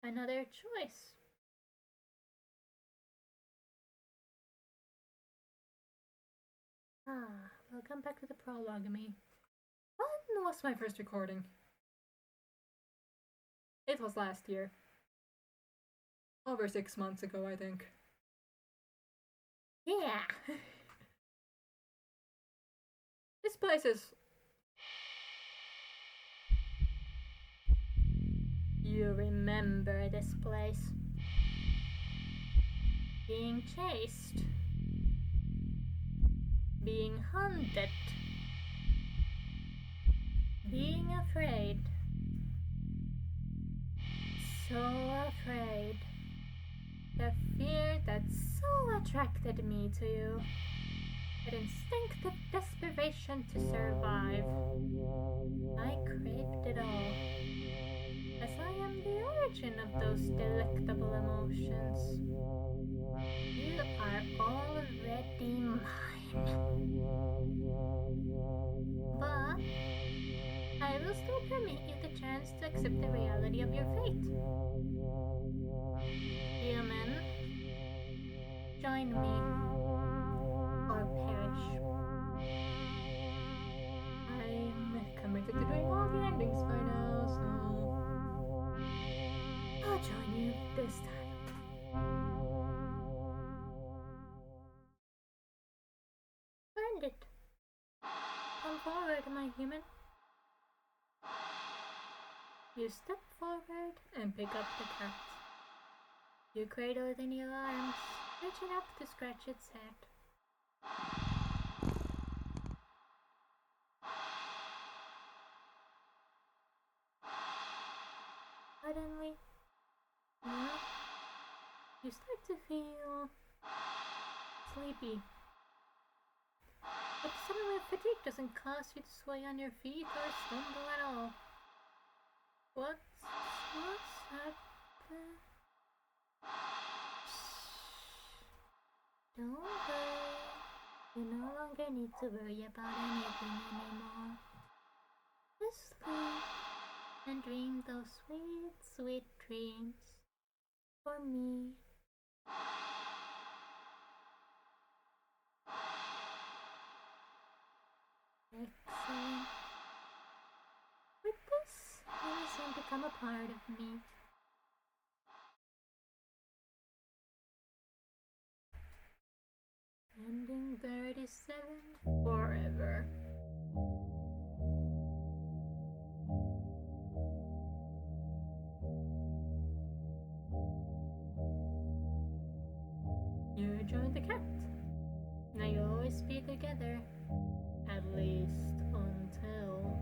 Another choice. Welcome back to the prologue, me. When was my first recording? It was last year. Over 6 months ago, I think. Yeah. This place is... You remember this place? being chased, being hunted, being afraid, so afraid. The fear that so attracted me to you, that instinctive desperation to survive. I craved it all, as I am the origin of those delectable emotions. You are already mine. But I will still permit you the chance to accept the reality of your fate. Human, join me, or perish. I'm committed to doing all the endings for now, so I'll join you this time. Earned it. Come forward, my human. You step forward and pick up the cat. You cradle it in your arms, reaching up to scratch its head. Suddenly, you start to feel sleepy. But suddenly fatigue doesn't cause you to sway on your feet or stumble at all. What's happened? Don't worry. You no longer need to worry about anything anymore. Just sleep and dream those sweet, sweet dreams for me. Excellent. With this, you will soon become a part of me. Ending 37 forever. You join the cat. Now you'll always be together. At least until...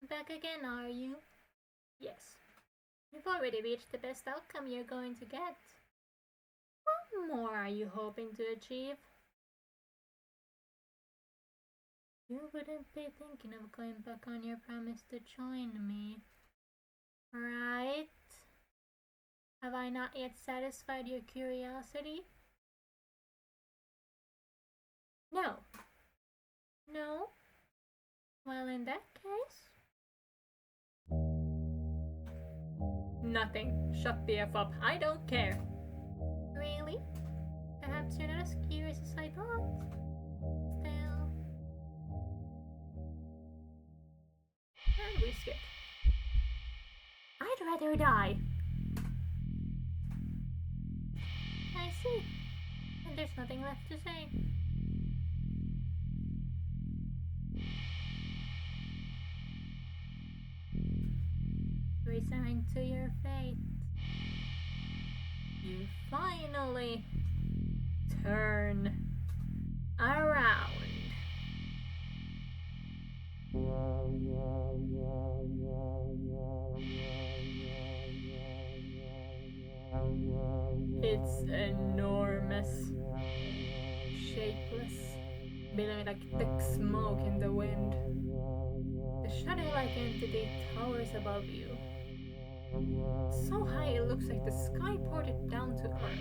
Back again, are you? Yes. You've already reached the best outcome you're going to get. What more are you hoping to achieve? You wouldn't be thinking of going back on your promise to join me, right? Have I not yet satisfied your curiosity? No. No? Well, in that case... Nothing. Shut the F up. I don't care. Really? Perhaps you're not as curious as I thought. Still... And we skip. I'd rather die. I see. And there's nothing left to say. Resigned to your fate. You finally turn around. It's enormous, shapeless, billowing like thick smoke in the wind. The shadow-like entity towers above you. So high it looks like the sky poured it down to earth.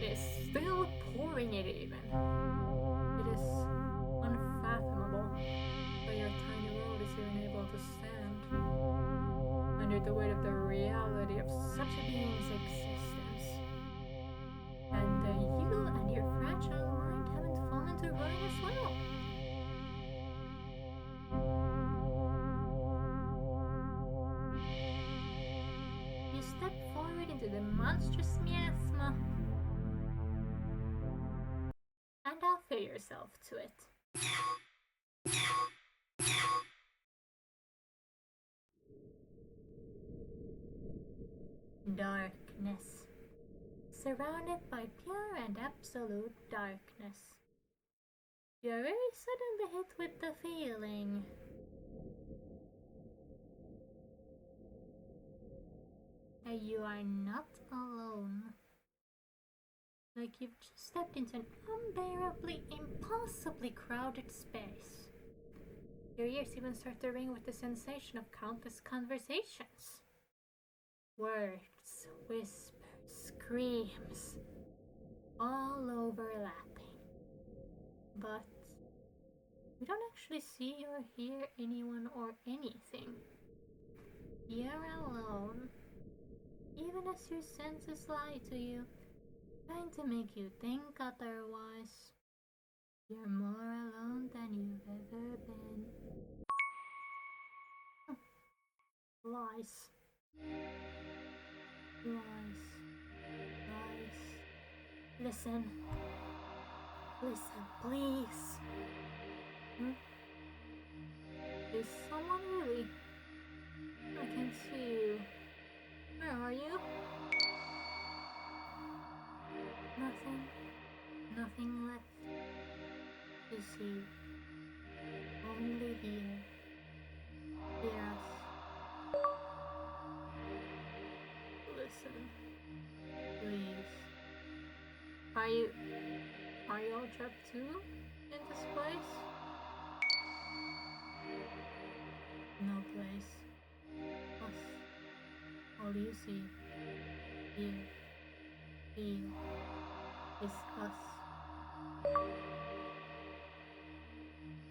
It is still pouring it even. It is unfathomable that your tiny world is even able to stand under the weight of the reality of such a being's existence. And you and your fragile mind haven't fallen to ruin as well. You step forward into the monstrous miasma and offer yourself to it. darkness. Surrounded by pure and absolute darkness. You are very suddenly hit with the feeling that you are not alone. Like you've just stepped into an unbearably, impossibly crowded space. Your ears even start to ring with the sensation of countless conversations. Words, whispers, screams, all overlapping. But you don't actually see or hear anyone or anything. You're alone. Even as your senses lie to you, trying to make you think otherwise. You're more alone than you've ever been. Lies. Lies. Lies. Listen. Listen, please. Is someone really? I can see you. Where are you? Nothing. Nothing left to see. Only here. Hear us. Listen. Please. Are you all trapped too in this place? No place. Us. All you see, hear, feel is us.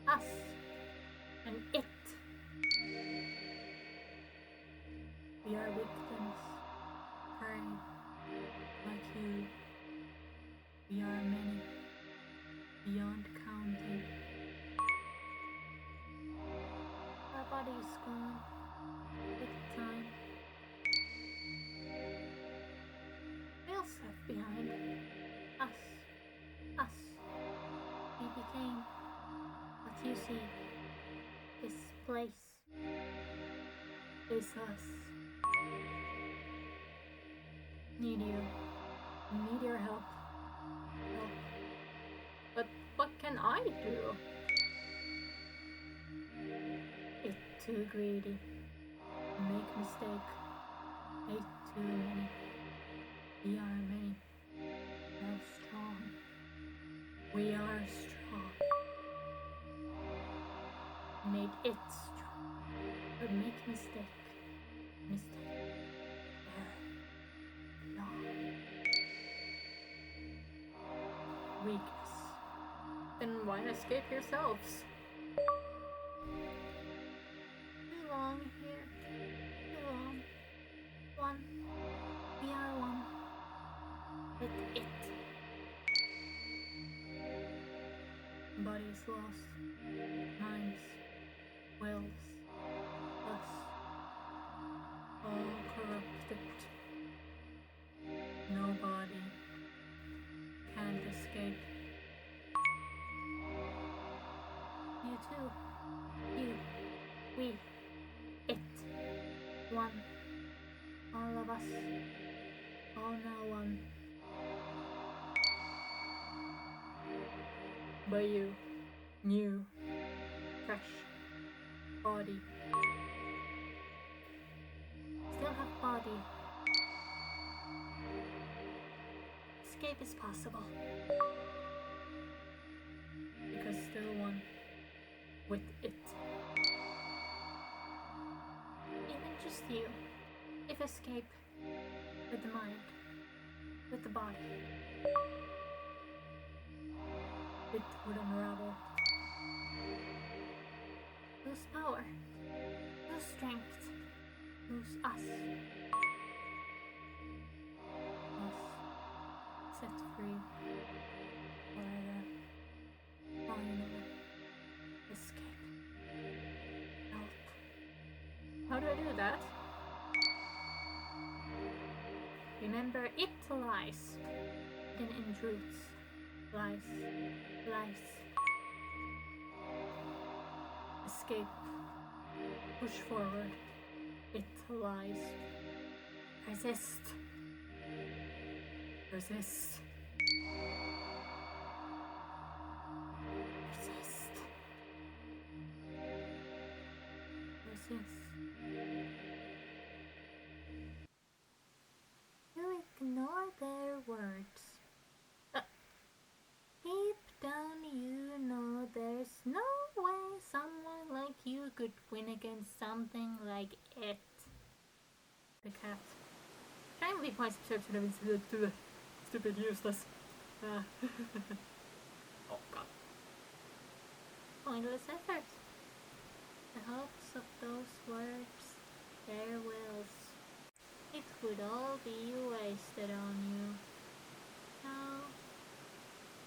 Us and it. We are victims, prey, like you. We are many, beyond counting. Our body is gone with time. We else left behind. Us. Us. We became what you see. This place is us. Need you. Need your help. Help. But what can I do? It's too greedy. Make mistake. Hate too many. We are many. Now strong. We are strong. Made it strong. But make mistake. Mistake. Wrong. Weakness. Then why escape yourselves? Too long here. Too long. One. We are one. With it. Bodies lost. Minds. Wills. Us. All corrupted. Nobody can't escape. You too. You. We. It. One. All of us. All now one. But you. New. Fresh. Body. Still have body. Escape is possible. Because still one with it. Even just you. If escape with the mind, with the body, it would unravel. Lose power, lose strength, lose us. Us set free for the final escape. Help. How do I do that? Remember, it lies. Then intrudes. Lies. Lies. Escape. Push forward. It lies. Resist. Resist. Resist. Resist. You ignore their words. Deep down you know there's no way someone like you could win against something like it. The cat. Trying to be quite subservient to the stupid useless. Oh god. Pointless effort. The hopes of those words, their wills. It would all be wasted on you. Now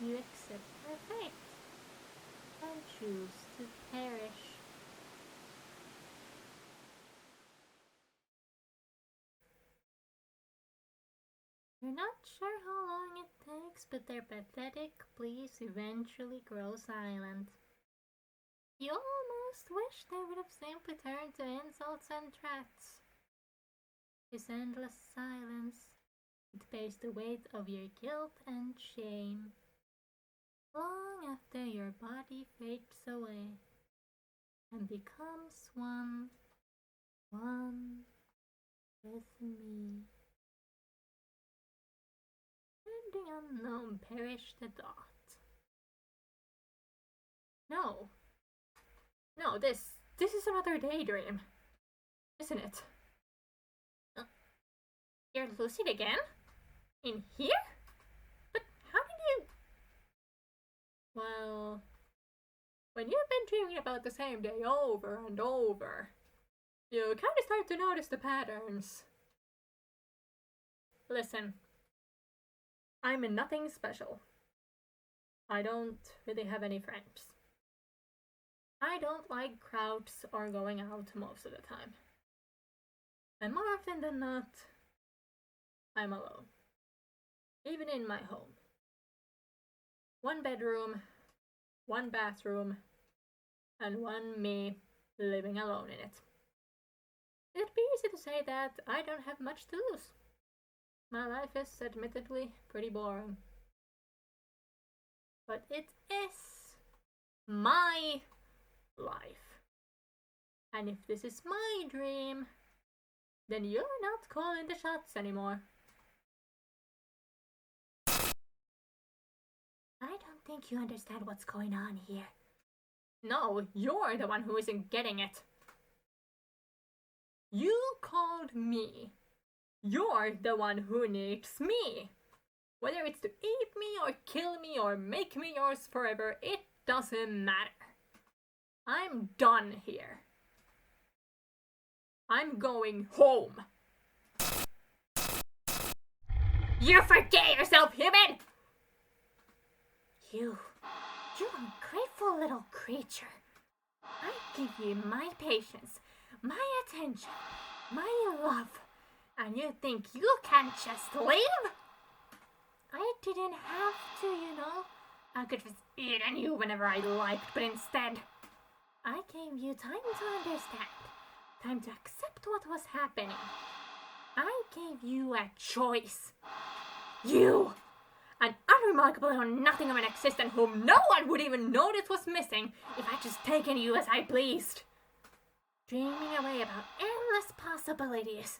you accept their fate and choose to perish. You're not sure how long it takes, but their pathetic pleas eventually grow silent. You almost wish they would have simply turned to insults and threats. This endless silence, it bears the weight of your guilt and shame. Long after your body fades away and becomes one with me. And the unknown perished at thought. No, this is another daydream, isn't it? You're lucid again? In here? But how did you... Well, when you've been dreaming about the same day over and over, you kind of start to notice the patterns. Listen, I'm nothing special. I don't really have any friends. I don't like crowds or going out most of the time. And more often than not, I'm alone. Even in my home. One bedroom, one bathroom, and one me living alone in it. It'd be easy to say that I don't have much to lose. My life is admittedly pretty boring. But it is my life. And if this is my dream, then you're not calling the shots anymore. I don't think you understand what's going on here. No, you're the one who isn't getting it. You called me. You're the one who needs me. Whether it's to eat me or kill me or make me yours forever, it doesn't matter. I'm done here. I'm going home. You forget yourself, human! You ungrateful little creature. I give you my patience, my attention, my love, and you think you can just leave? I didn't have to, you know. I could just eat on you whenever I liked, but instead, I gave you time to understand, time to accept what was happening. I gave you a choice. You! An unremarkable nothing of an existence whom no one would even notice was missing if I'd just taken you as I pleased. Dreaming away about endless possibilities.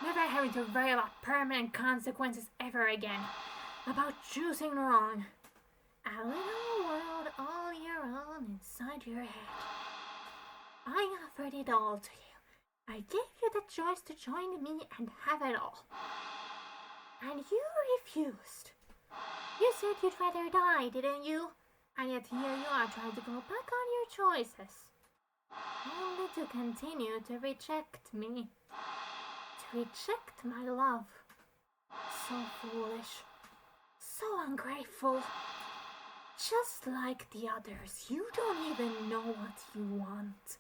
Never having to worry about permanent consequences ever again. About choosing wrong. A little world all your own inside your head. I offered it all to you. I gave you the choice to join me and have it all. And you refused. You said you'd rather die, didn't you? And yet here you are trying to go back on your choices. Only to continue to reject me. To reject my love. So foolish. So ungrateful. Just like the others, you don't even know what you want.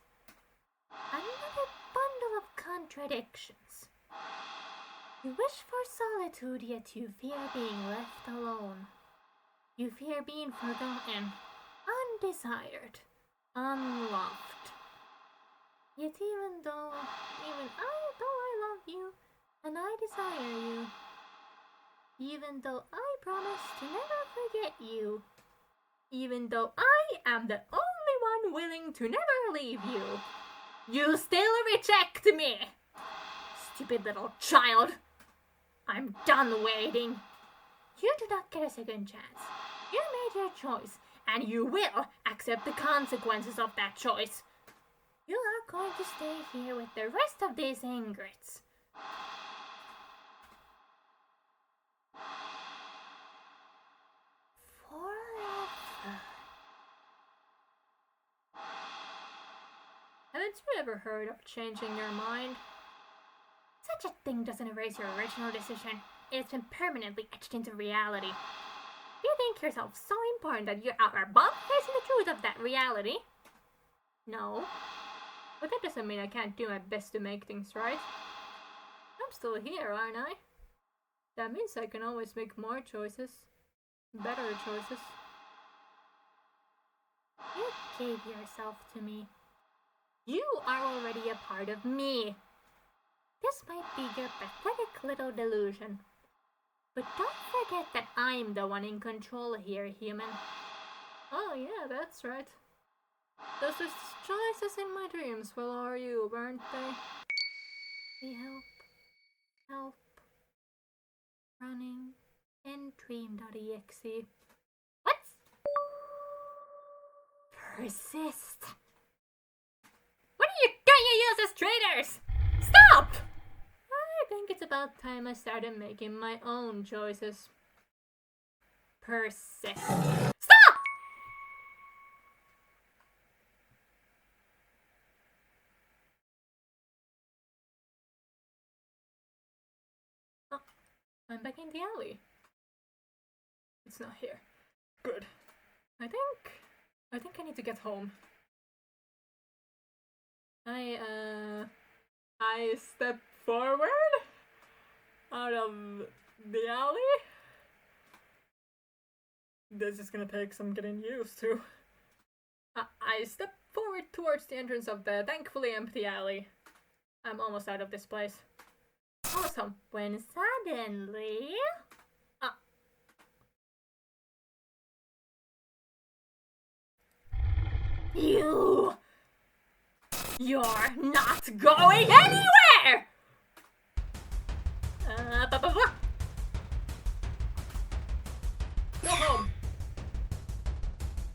Another bundle of contradictions. You wish for solitude, yet you fear being left alone. You fear being forgotten, undesired, unloved. Yet even though I love you, and I desire you, even though I promise to never forget you, even though I am the only one willing to never leave you. You still reject me! Stupid little child! I'm done waiting. You do not get a second chance. You made your choice, and you will accept the consequences of that choice. You are going to stay here with the rest of these ingrates. Forever. Haven't you ever heard of changing your mind? Such a thing doesn't erase your original decision. It's been permanently etched into reality. You think yourself so important that you're out there facing the truth of that reality? No. But that doesn't mean I can't do my best to make things right. I'm still here, aren't I? That means I can always make more choices. Better choices. You gave yourself to me. You are already a part of me. This might be your pathetic little delusion. But don't forget that I'm the one in control here, human. Oh yeah, that's right. Those are choices in my dreams will are you, weren't they? We help, running, and dream.exe. What? Persist. What are you going to use as traitors? Stop! I think it's about time I started making my own choices. Persist. Stop! Oh, I'm back in the alley. It's not here. Good. I think I need to get home. I step forward out of the alley. This is gonna take some getting used to. I step forward towards the entrance of the thankfully empty alley. I'm almost out of this place. Awesome. When suddenly... You're not going anywhere! Go home.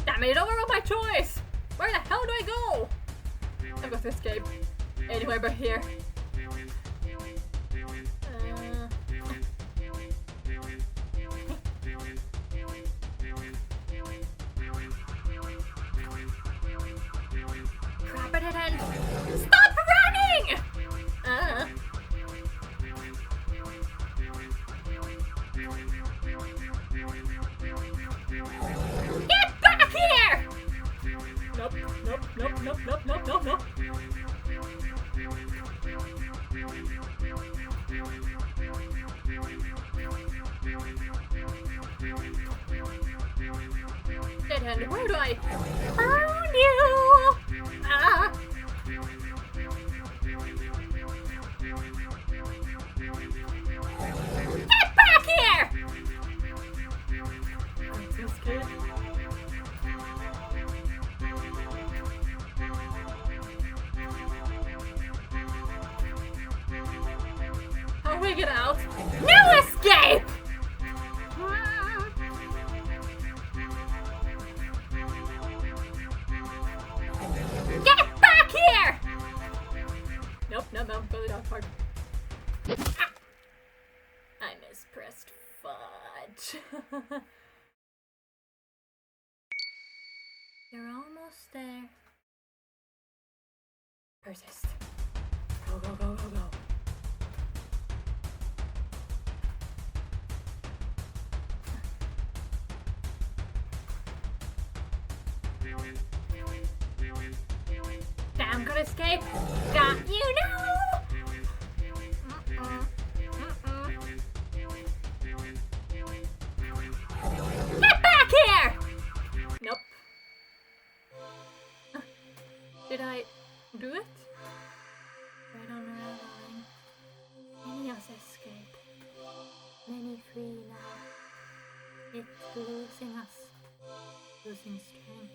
Damn it, don't ruin my choice. Where the hell do I go? I've got to escape. Anywhere but here. Crap at it end. Stop running! Get back here! Nope. Dead end, where do I... Found you! Get back here! I'm so scared. How do we get out? No escape! Get back here! Nope, go to the dark part. I mispressed fudge. You're almost there. Persist. Go. Damn good escape! Got you now! Get back here! Nope. Did I do it? Right unraveling. Any of escape. Many free now. It's losing us. Losing strength.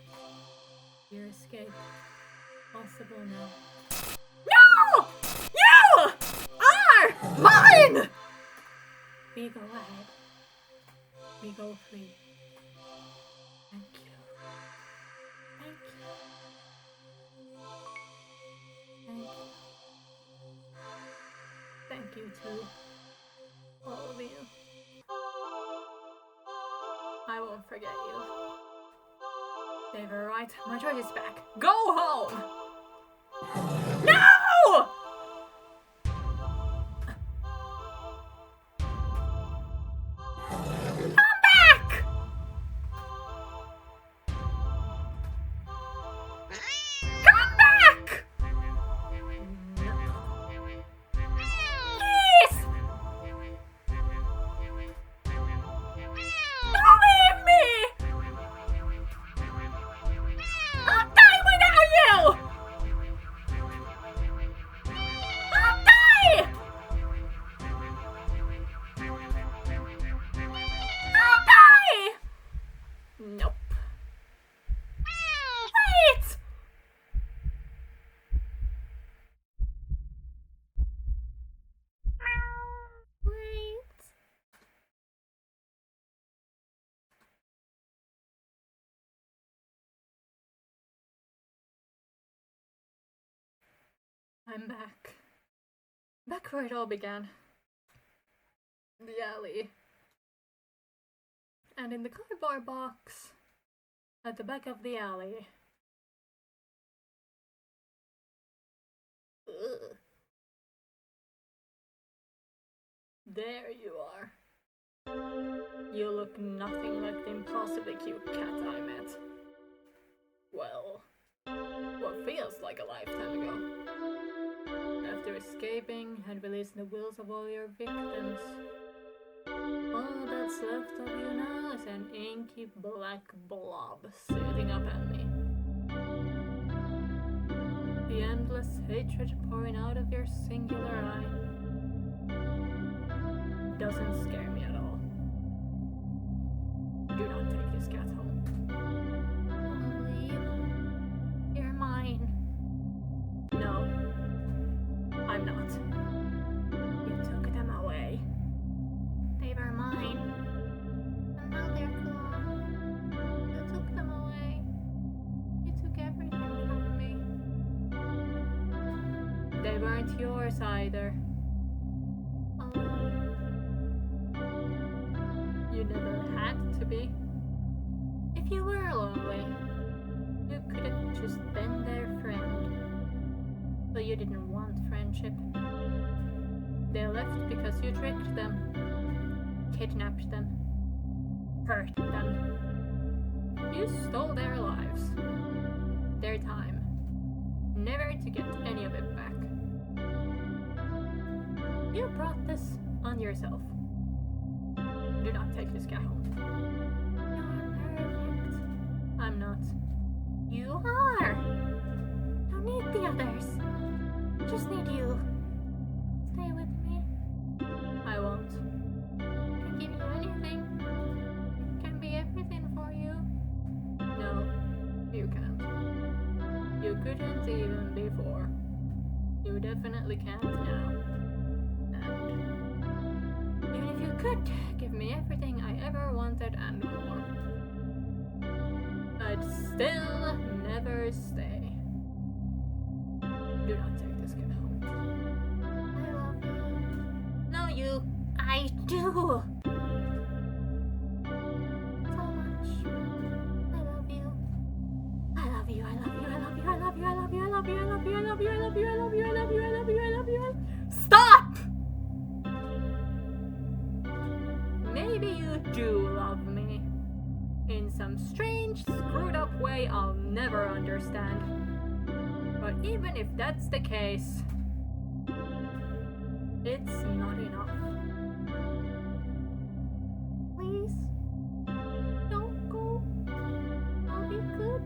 Your escape. Possible now. No! You are mine! We go ahead. We go free. Thank you. Thank you. Thank you. Thank you to all of you. I won't forget you. They were right. My choice is back. Go home! No! Come back! Come back! Please! Don't leave me! I'll die without you! I'll die! I'll die! Nope. Wait! Wait. I'm back. Back where it all began. The alley. And in the cardboard box at the back of the alley. Ugh. There you are. You look nothing like the impossibly cute cat I met. Well, what feels like a lifetime ago. After escaping and releasing the wills of all your victims, all that's left of you now is an inky black blob sitting up at me. The endless hatred pouring out of your singular eye doesn't scare me at all. Do not take this cat home. Leave. You're mine. No, I'm not. You took them away. They were mine. And now they're gone. You took them away. You took everything from me. They weren't yours either. You never had to be. If you were lonely, you could have just been their friend. But you didn't want friendship. They left because you tricked them, kidnapped them, hurt them. You stole their lives, their time, never to get any of it back. You brought this on yourself. Do not take this cat home. You're perfect. I'm not. You are. Don't need the others. Just need you. Stay with me. I won't. Can give you anything. Can be everything for you. No, you can't. You couldn't even before. You definitely can't now. And even if you could give me everything I ever wanted and more, I'd still never stay. Do not take this kid home. I love you. No, you. I do. So much. I love you. I love you. I love you. I love you. I love you. I love you. I love you. I love you. I love you. I love you. I love you. I love you. I love you. I love you. Stop! Maybe you do love me. In some strange, screwed up way I'll never understand. But even if that's the case, it's not enough. Please, don't go. I'll be good.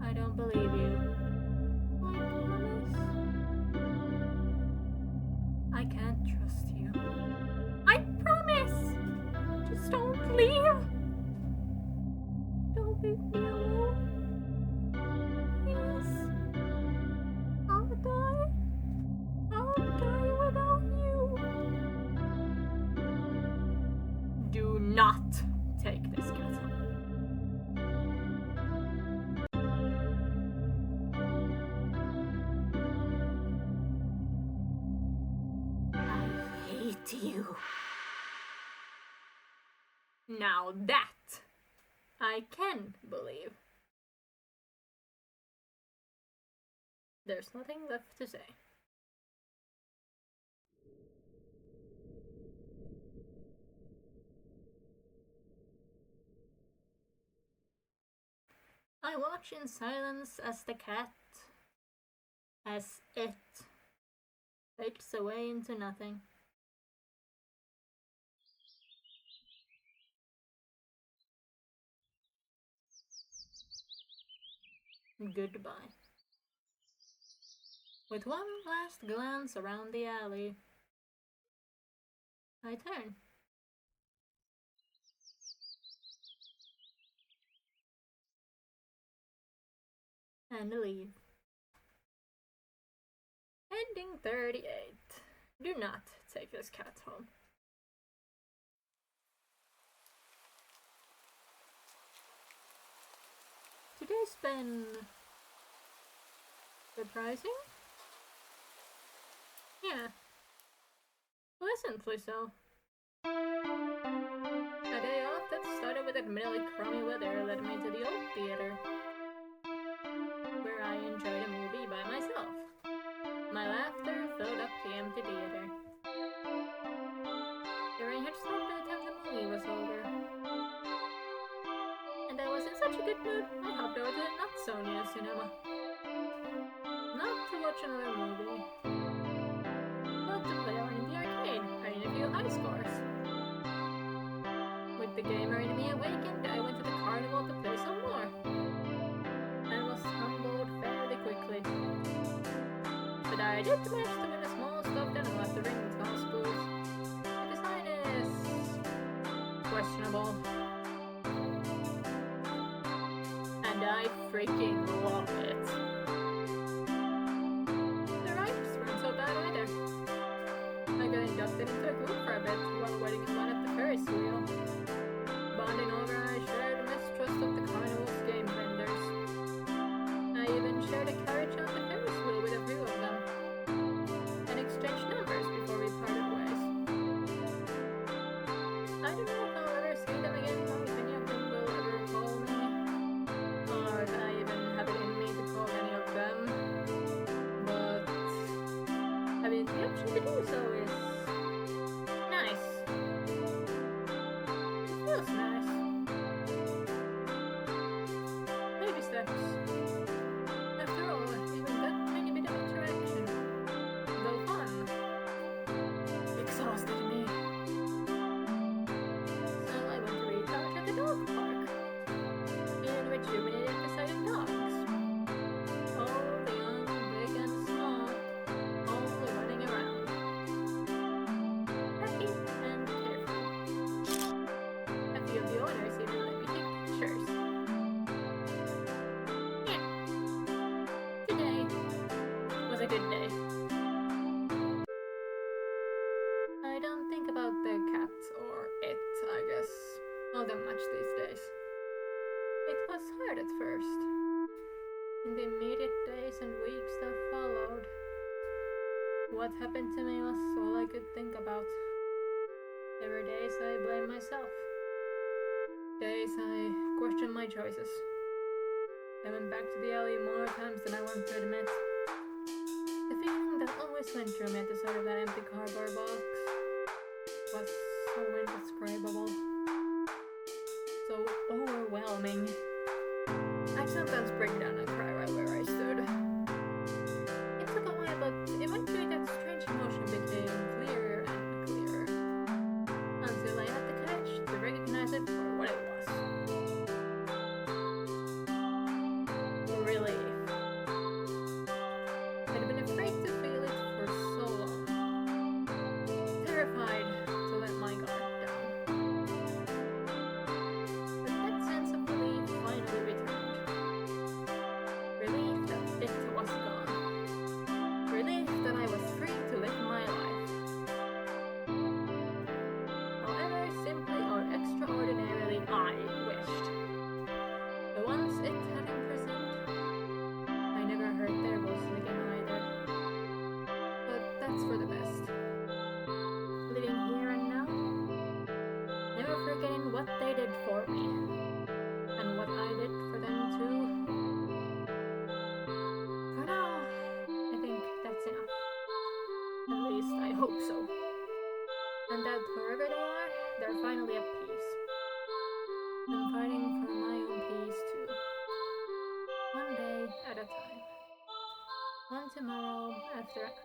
I don't believe you. I promise. leave me alone. Yes. I'll die. I'll die without you. Do not take this cat home. I hate you. Now that I can believe. There's nothing left to say. I watch in silence as the cat, as it, fades away into nothing. Goodbye. With one last glance around the alley, I turn. And leave. Ending 38. Do not take this cat home. Today's been surprising? Yeah. Pleasantly so. A day off that started with admittedly crummy weather led me to the old theater, where I enjoyed a movie by myself. My laughter filled up the empty theater. The rain had stopped by the time the movie was over. And I was in such a good mood, I hopped over to the not-so-new cinema. Not to watch another movie, but to play around in the arcade, earning a few high scores. With the gamer in me awakened, I went to the carnival to play some more. I was humbled fairly quickly. But I did manage to win a small stuffed animal at the ring toss booth. The design is questionable. And I freaking love it. The rides weren't so bad either. I got inducted into a group for a bit while waiting in line at the Ferris wheel. Bonding over our shared mistrust of the carnival's game vendors. I even shared a carriage on the Ferris wheel with a few of them, and exchanged numbers before we parted ways. I don't know if I'll ever see them again, or if any of them will ever call me, or if I even have it in me to call any of them, but having the option to do so is nice. It feels nice. Baby steps. After all, even that tiny bit of interaction, though fun, exhausted me. So I went to recharge at the dog park and rejuvenated beside the dogs. All the young, big and small, all running around. Happy and carefree. A few of the owners even let me take pictures. Yeah. Today was a good day. I don't think about the cat or it, I guess, all that much these days. It was hard at first. In the immediate days and weeks that followed, what happened to me was all I could think about. There were days I blamed myself. Days I questioned my choices. I went back to the alley more times than I want to admit. The feeling that always went through me at the sight of that empty cardboard box was so indescribable. So overwhelming. I'd sometimes break down and cry right where I stood. It took a while, but eventually that strange emotion became clearer and clearer. Until I had the courage to recognize it for what it was. Relief. I'd been afraid to feel it for so long. Terrified to let my guard down. But that sense of relief finally hope so. And that wherever they are, they're finally at peace. I'm fighting for my own peace too. One day at a time. One tomorrow after another.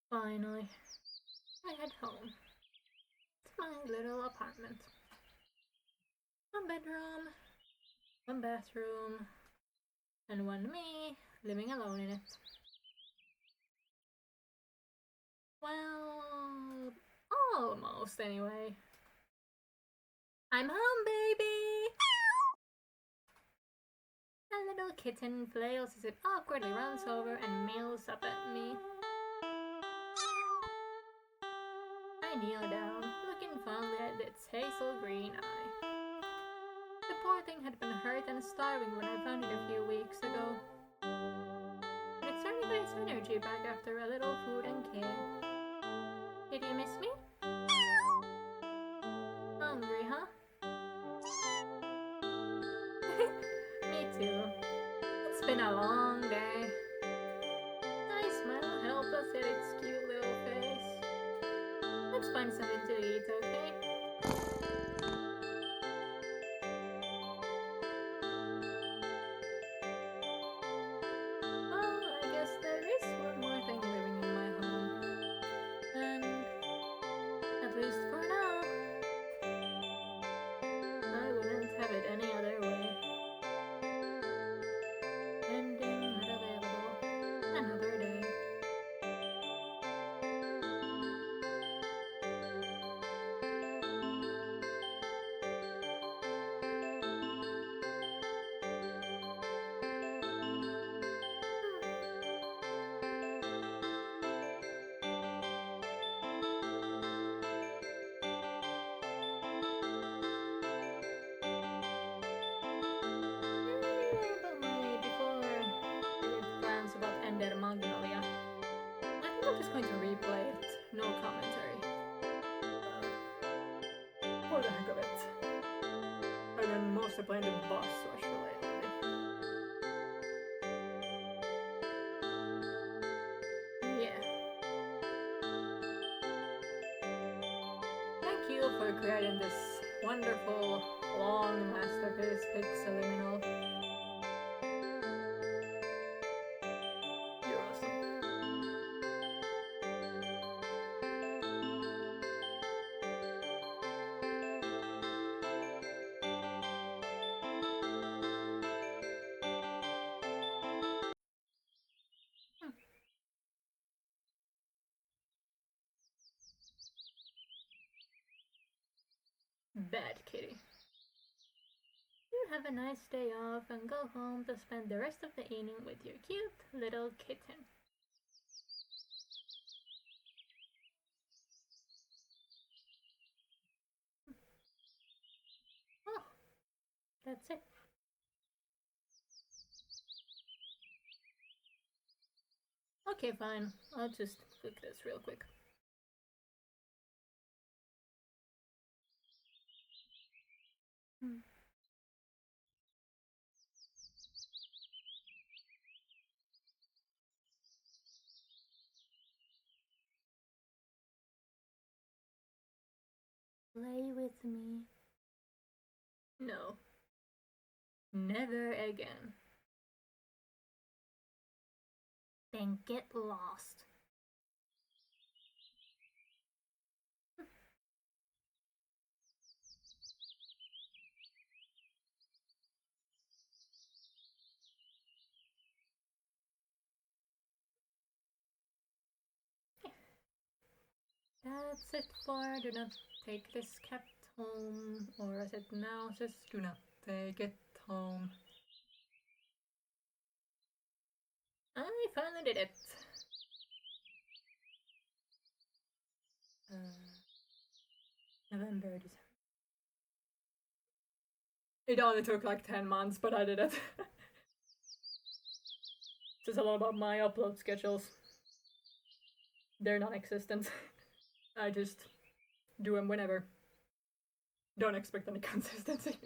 Finally, I head home to my little apartment. One bedroom, one bathroom, and one me living alone in it. Well, almost anyway. I'm home, baby! A little kitten flails as it awkwardly runs over and meows up at me. I kneel down, looking fondly at its hazel green eye. The poor thing had been hurt and starving when I found it a few weeks ago. But it's starting to get its energy back after a little food and care. Did you miss me? Hungry, huh? Me too. It's been a long day. I smile helpless at its cute little face. Let's find something to eat, okay? Well, I guess there is one more thing living in my home. And, at least for now, I wouldn't have it any other way. Ending not available. Another day. Before we plans about Ender Magnolia, I think I'm just going to replay it. No commentary. For the heck of it. I've been mostly playing the boss rush lately. Yeah. Thank you for creating this wonderful, long masterpiece, Pixeliminal. You're awesome. Bad kitty. You have a nice day off and go home to spend the rest of the evening with your cute little kitten. Oh, that's it. Okay, fine. I'll just click this real quick. Play with me. No. Never again. Then get lost. That's it for do not take this cat home, or as it now says, do not take it home. I finally did it. November, December. It only took like 10 months, but I did it. It's a lot about my upload schedules. They're non-existent. I just do them whenever. Don't expect any consistency.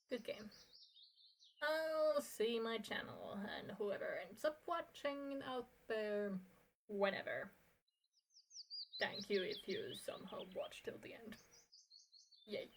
Good game. I'll see my channel and whoever ends up watching out there whenever. Thank you if you somehow watch till the end. Yay.